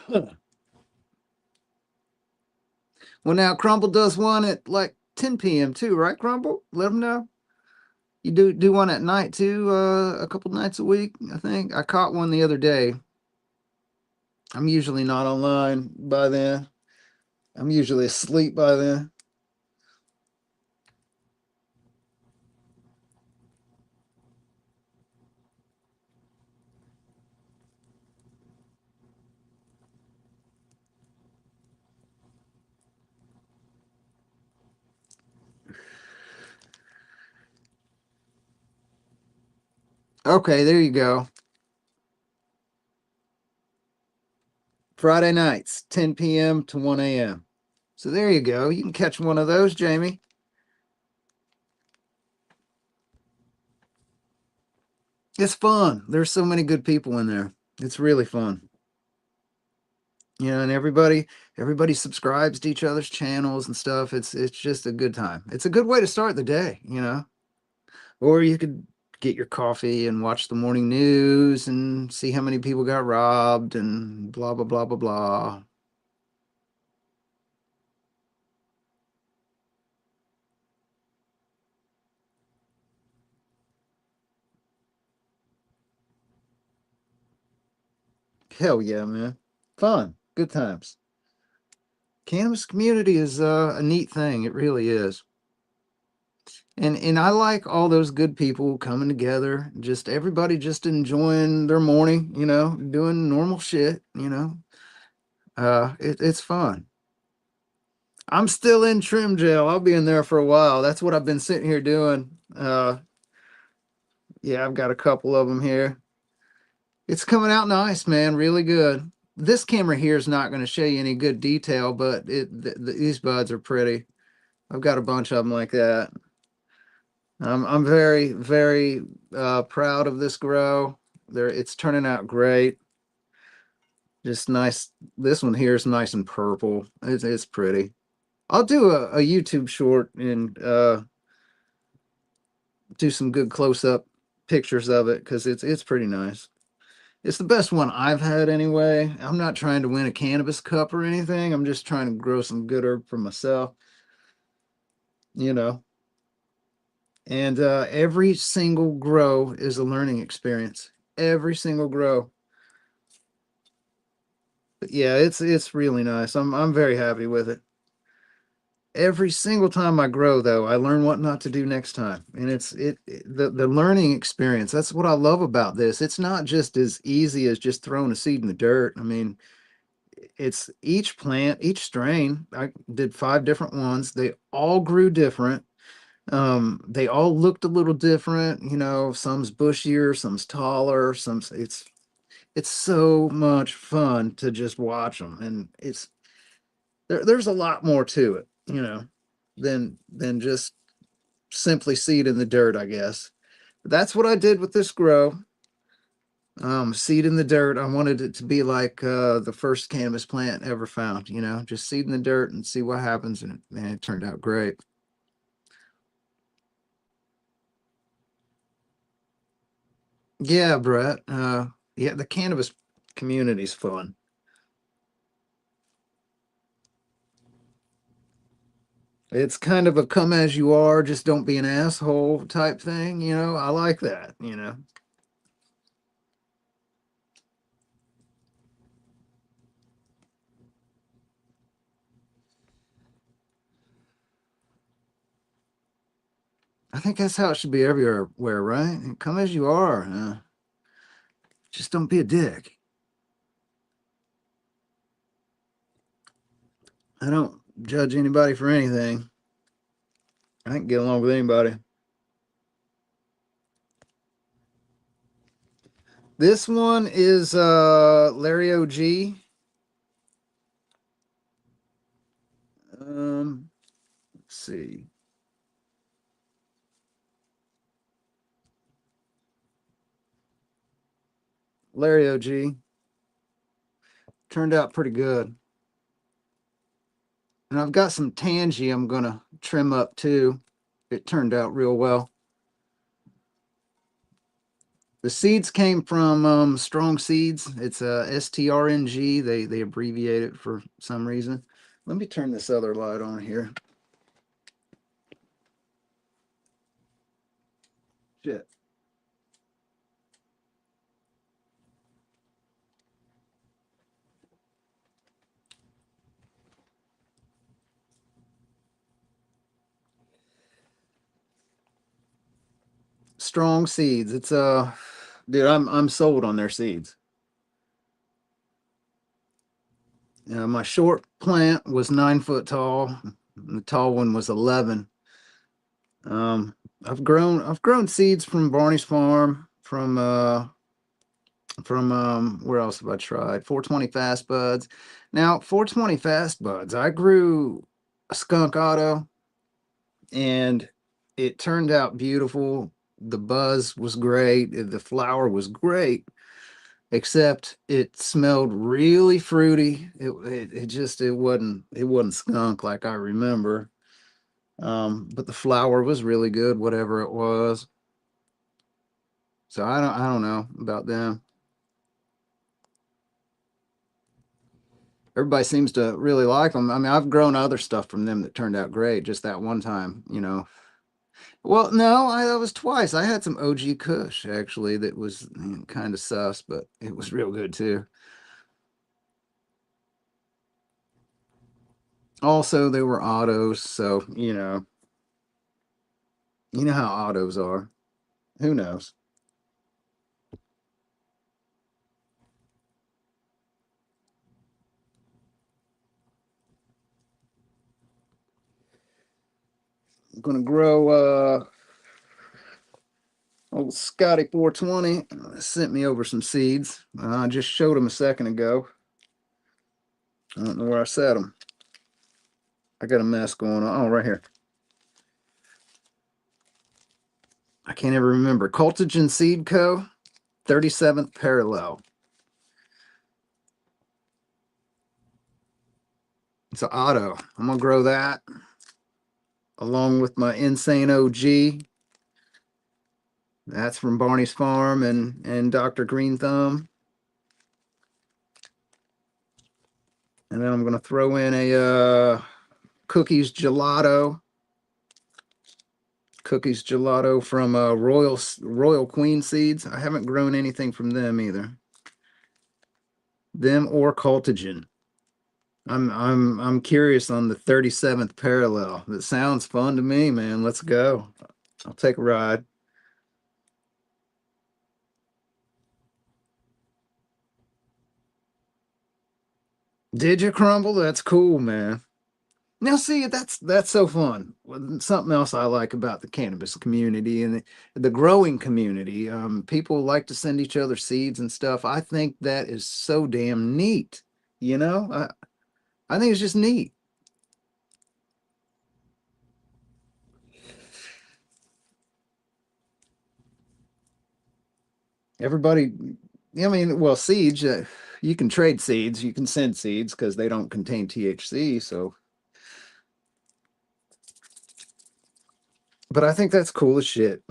Well, now Crumble does one at like 10 p.m. too, right, Crumble? Let them know. You do one at night too, a couple nights a week, I think. I caught one the other day. I'm usually not online by then. I'm usually asleep by then. Okay, there you go. Friday nights, 10 p.m. to 1 a.m. So there you go. You can catch one of those, Jamie. It's fun. There's so many good people in there. It's really fun. And everybody subscribes to each other's channels and stuff. It's just a good time. It's a good way to start the day. Or you could get your coffee and watch the morning news and see how many people got robbed and blah blah blah blah blah. Hell yeah, man. Fun. Good times. Cannabis community is a neat thing. It really is. And I like all those good people coming together, just everybody just enjoying their morning, doing normal shit. It's fun. I'm still in trim jail. I'll be in there for a while. That's what I've been sitting here doing. Yeah, I've got a couple of them here. It's coming out nice, man. Really good. This camera here is not going to show you any good detail, but these buds are pretty. I've got a bunch of them like that. I'm very, very proud of this grow. It's turning out great. Just nice. This one here is nice and purple. It's pretty. I'll do a YouTube short and do some good close-up pictures of it because it's pretty nice. It's the best one I've had anyway. I'm not trying to win a cannabis cup or anything. I'm just trying to grow some good herb for myself, you know. And every single grow is a learning experience. Every single grow. But yeah, it's really nice. I'm very happy with it. Every single time I grow, though, I learn what not to do next time, and the learning experience. That's what I love about this. It's not just as easy as just throwing a seed in the dirt. I mean, it's each plant, each strain. I did 5 different ones. They all grew different. They all looked a little different. Some's bushier, some's taller. It's so much fun to just watch them, and there's a lot more to it, than just simply seed in the dirt, I guess. That's what I did with this grow. Seed in the dirt. I wanted it to be like the first cannabis plant ever found, just seed in the dirt and see what happens. And man, it turned out great. Yeah, Brett. Yeah, the cannabis community's fun. It's kind of a come as you are, just don't be an asshole type thing. I like that. I think that's how it should be everywhere, right? And come as you are. Just don't be a dick. I don't judge anybody for anything. I can get along with anybody. This one is Larry OG. Let's see. Larry OG turned out pretty good. And I've got some Tangie I'm gonna trim up too. It turned out real well. The seeds came from Strong Seeds. It's STRNG. They abbreviate it for some reason. Let me turn this other light on here. Shit. Strong Seeds. It's dude, I'm sold on their seeds. My short plant was 9 foot tall. The tall one was 11. I've grown seeds from Barney's Farm, from where else have I tried? 420 Fast Buds. Now, 420 Fast Buds, I grew a skunk auto and it turned out beautiful. The buzz was great. The flower was great, except it smelled really fruity. It wasn't skunk like I remember. But the flower was really good, whatever it was. So I don't know about them. Everybody seems to really like them. I mean, I've grown other stuff from them that turned out great just that one time. Well, no, that was twice. I had some OG Kush actually that was kind of sus, but it was real good too. Also, they were autos, so you know how autos are. Who knows? I'm gonna grow old Scotty 420 sent me over some seeds. I just showed him a second ago. I don't know where I set them. I got a mess going on. Oh, right here. I can't ever remember. Cultigen Seed Co. 37th parallel. It's an auto. I'm gonna grow that along with my Insane OG. That's from Barney's Farm and Dr. Green Thumb. And then I'm gonna throw in a cookies gelato. Cookies gelato from Royal Queen Seeds. I haven't grown anything from them either. Them or Cultigen. I'm curious on the 37th parallel. That sounds fun to me, man. Let's go. I'll take a ride. Did you crumble? That's cool, man. Now, see, that's so fun. Something else I like about the cannabis community and the growing community. People like to send each other seeds and stuff. I think that is so damn neat. You know, I think it's just neat. Everybody, I mean, well, seeds. You can trade seeds. You can send seeds because they don't contain THC. So, but I think that's cool as shit.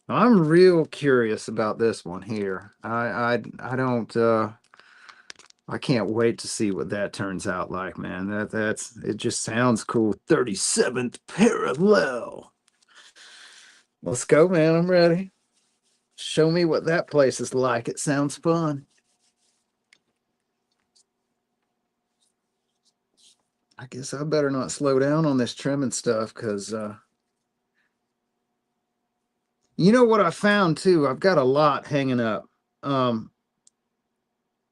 I'm real curious about this one here. I don't. I can't wait to see what that turns out like, man. That's it just sounds cool. 37th parallel. Let's go, man. I'm ready. Show me what that place is like. It sounds fun. I guess I better not slow down on this trimming stuff because you know what I found too? I've got a lot hanging up. Um,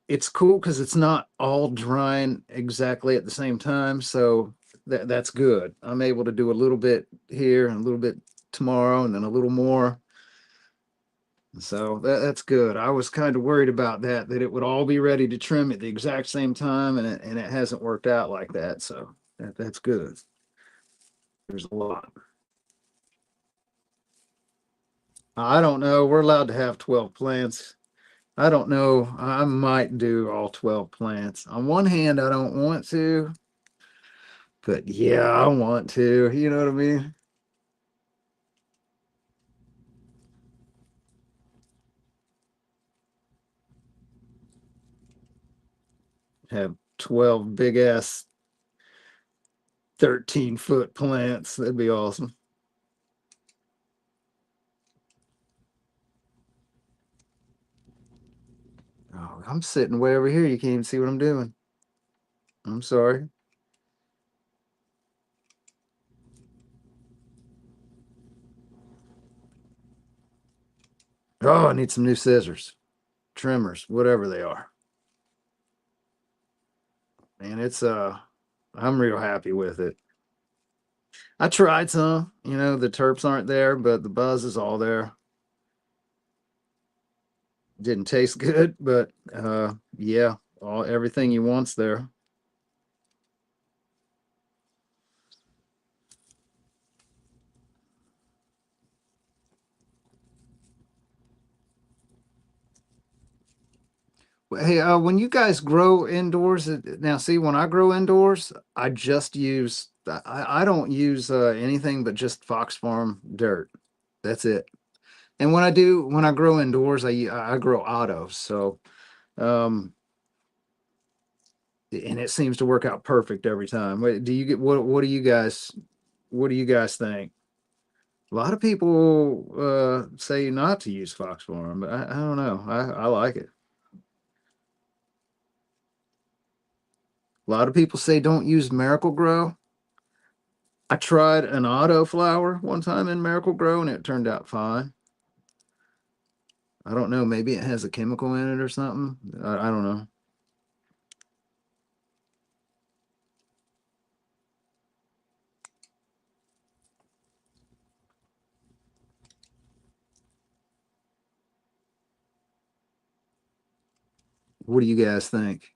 it's cool because it's not all drying exactly at the same time. So that's good. I'm able to do a little bit here and a little bit tomorrow and then a little more. So that's good. I was kind of worried about that it would all be ready to trim at the exact same time, and it hasn't worked out like that. So that's good. There's a lot. I don't know. We're allowed to have 12 plants. I don't know. I might do all 12 plants. On one hand, I don't want to, but yeah, I want to. You know what I mean? Have 12 big ass 13-foot plants. That'd be awesome. Oh, I'm sitting way over here. You can't even see what I'm doing. I'm sorry. Oh, I need some new scissors, trimmers, whatever they are. And I'm real happy with it. I tried some, the terps aren't there, but the buzz is all there. Didn't taste good, but yeah, everything you want's there. Hey, when you guys grow indoors, now see, when I grow indoors, I just use, I don't use anything but just Fox Farm dirt. That's it. And when I grow indoors, I grow autos. So, um, and it seems to work out perfect every time. Do you get what do you guys think? A lot of people say not to use Fox Farm, but I don't know. I like it. A lot of people say don't use Miracle Grow. I tried an auto flower one time in Miracle Grow and it turned out fine. I don't know. Maybe it has a chemical in it or something. I don't know. What do you guys think?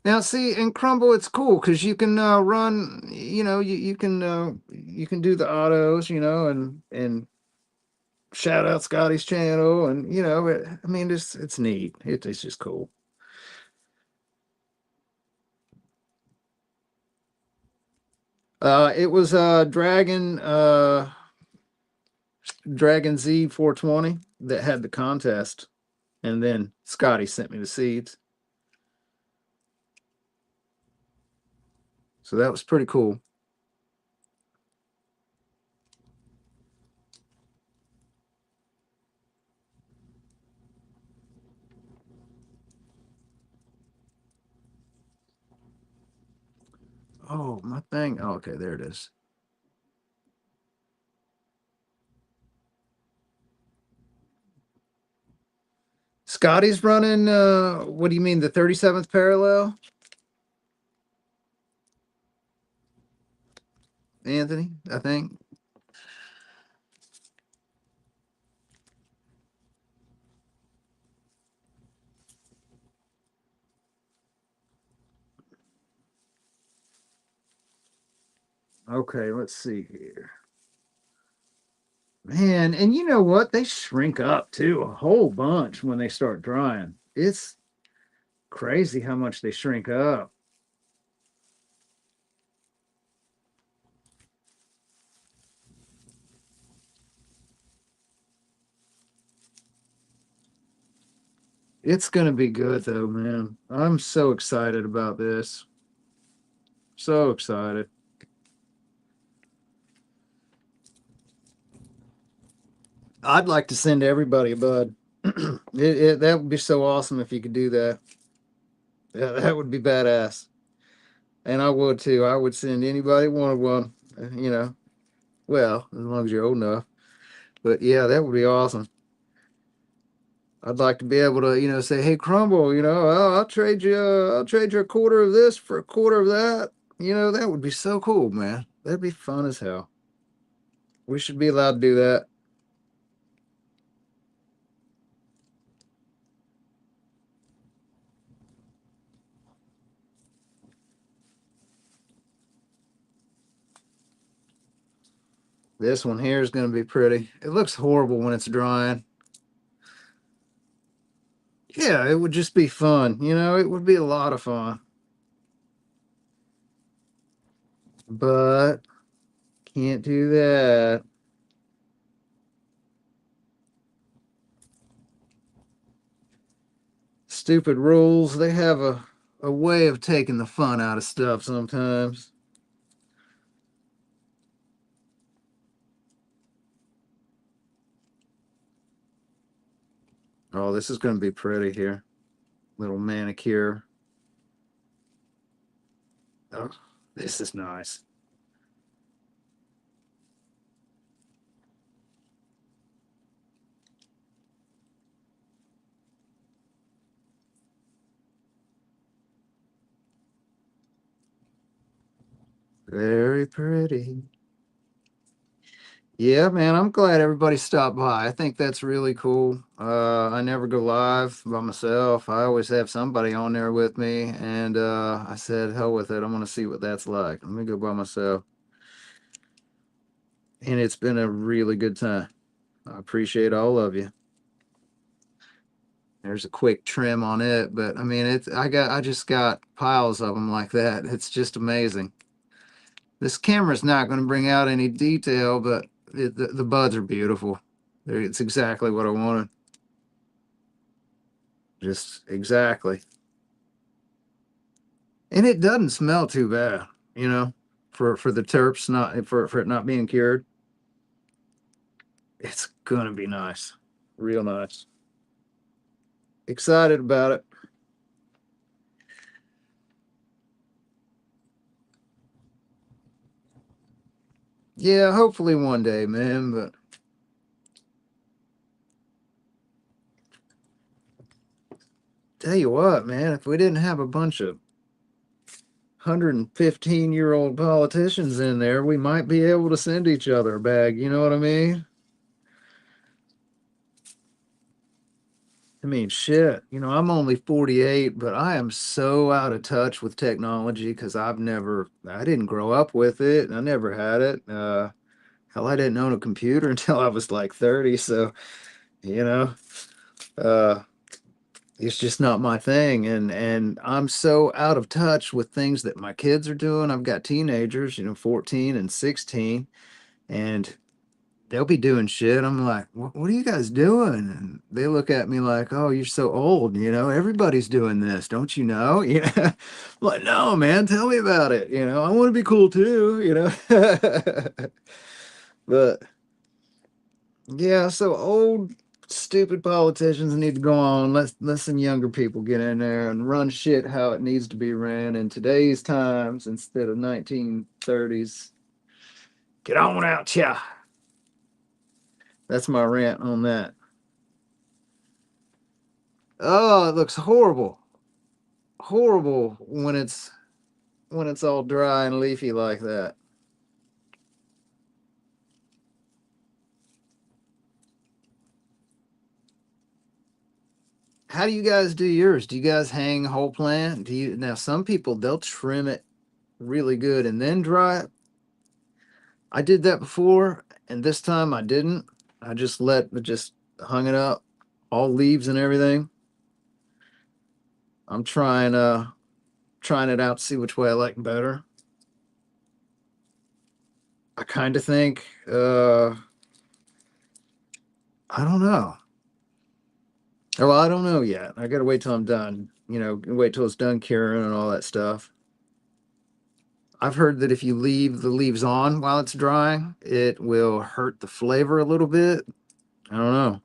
Now, see, in Crumble, it's cool because you can run. You can do the autos, and shout out Scotty's channel, and I mean, it's neat. It's just cool. It was Dragon Z 420 that had the contest, and then Scotty sent me the seeds, so that was pretty cool. Oh, my thing. Oh, okay, there it is. Scotty's running. What do you mean, the 37th parallel, Anthony? I think. Okay, let's see here. Man, and you know what? They shrink up too a whole bunch when they start drying. It's crazy how much they shrink up. It's gonna be good though, man. I'm so excited about this. So excited. I'd like to send everybody a bud. That would be so awesome if you could do that. Yeah, that would be badass. And I would too. I would send anybody wanted one. Well, as long as you're old enough. But yeah, that would be awesome. I'd like to be able to, say, "Hey, Crumble, I'll trade you a quarter of this for a quarter of that." That would be so cool, man. That'd be fun as hell. We should be allowed to do that. This one here is going to be pretty. It looks horrible when it's drying. Yeah, it would just be fun. It would be a lot of fun. But can't do that. Stupid rules. They have a way of taking the fun out of stuff sometimes. Oh, this is going to be pretty here. Little manicure. Oh, this is nice. Very pretty. Yeah, man, I'm glad everybody stopped by. I think that's really cool. I never go live by myself. I always have somebody on there with me, and I said, hell with it. I'm gonna see what that's like. Let me go by myself. And it's been a really good time. I appreciate all of you. There's a quick trim on it, but I mean, I just got piles of them like that. It's just amazing. This camera's not going to bring out any detail, but the buds are beautiful. It's exactly what I wanted. Just exactly. And it doesn't smell too bad, for the terps not for it not being cured. It's gonna be nice. Real nice. Excited about it. Yeah, hopefully one day, man. But tell you what, man, if we didn't have a bunch of 115-year-old politicians in there, we might be able to send each other a bag. You know what I mean? I mean, shit. I'm only 48, but I am so out of touch with technology because I didn't grow up with it. I never had it. Hell, I didn't own a computer until I was like 30. So, you know, uh, it's just not my thing. And I'm so out of touch with things that my kids are doing. I've got teenagers, 14 and 16, and they'll be doing shit. I'm like, what are you guys doing? And they look at me like, oh, you're so old. Everybody's doing this. Don't you know? I'm like, no, man, tell me about it. I want to be cool too. But yeah, so old, stupid politicians need to go on. Let some younger people get in there and run shit how it needs to be ran in today's times instead of 1930s. Get on out, yeah. That's my rant on that. Oh, it looks horrible. Horrible when it's all dry and leafy like that. How do you guys do yours? Do you guys hang whole plant? Do you now some people they'll trim it really good and then dry it. I did that before, and this time I didn't. I just hung it up, all leaves and everything. I'm trying it out to see which way I like better. I kind of think I don't know. Oh, well, I don't know yet. I gotta wait till I'm done. Wait till it's done curing and all that stuff. I've heard that if you leave the leaves on while it's drying, it will hurt the flavor a little bit. I don't know.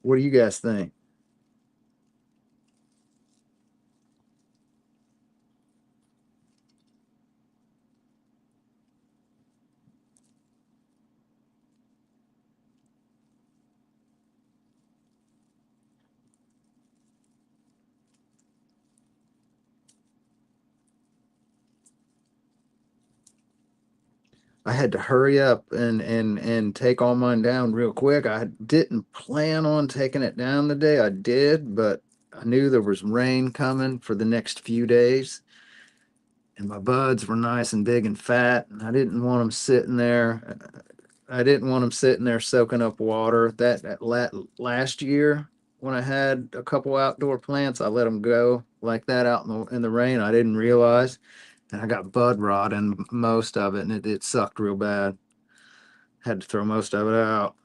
What do you guys think? I had to hurry up and take all mine down real quick. I didn't plan on taking it down the day I did, but I knew there was rain coming for the next few days, and my buds were nice and big and fat, and I didn't want them sitting there. I didn't want them sitting there soaking up water. Last year when I had a couple outdoor plants, I let them go like that out in the rain. I didn't realize, and I got bud rot in most of it, and it sucked real bad. Had to throw most of it out.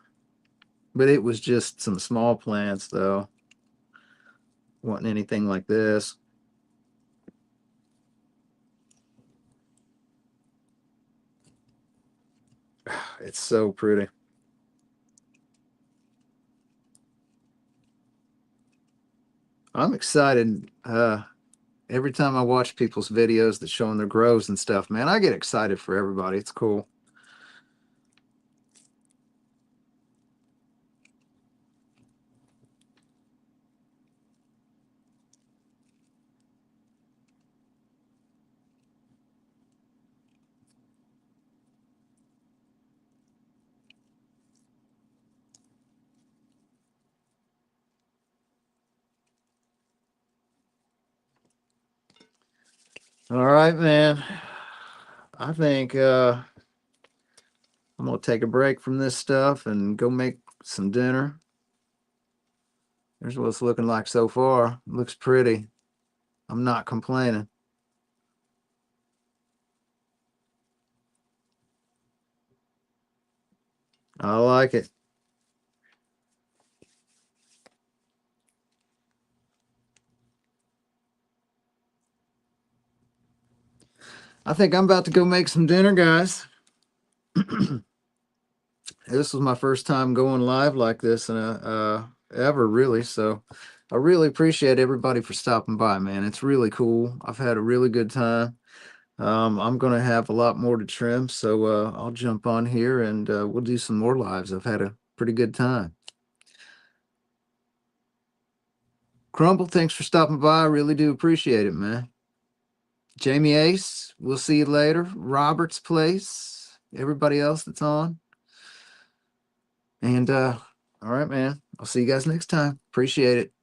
But it was just some small plants, though. Wasn't anything like this. It's so pretty. I'm excited. Every time I watch people's videos that showing their grows and stuff, man, I get excited for everybody. It's cool. All right, man. I think I'm gonna take a break from this stuff and go make some dinner. Here's what it's looking like so far. Looks pretty. I'm not complaining. I like it. I think I'm about to go make some dinner, guys. This was my first time going live like this in a ever, really. So I really appreciate everybody for stopping by, man. It's really cool. I've had a really good time. I'm gonna have a lot more to trim, so I'll jump on here and we'll do some more lives. I've had a pretty good time. Crumble, thanks for stopping by. I really do appreciate it, man. Jamie Ace, we'll see you later. Robert's Place, everybody else that's on. And all right, man. I'll see you guys next time. Appreciate it.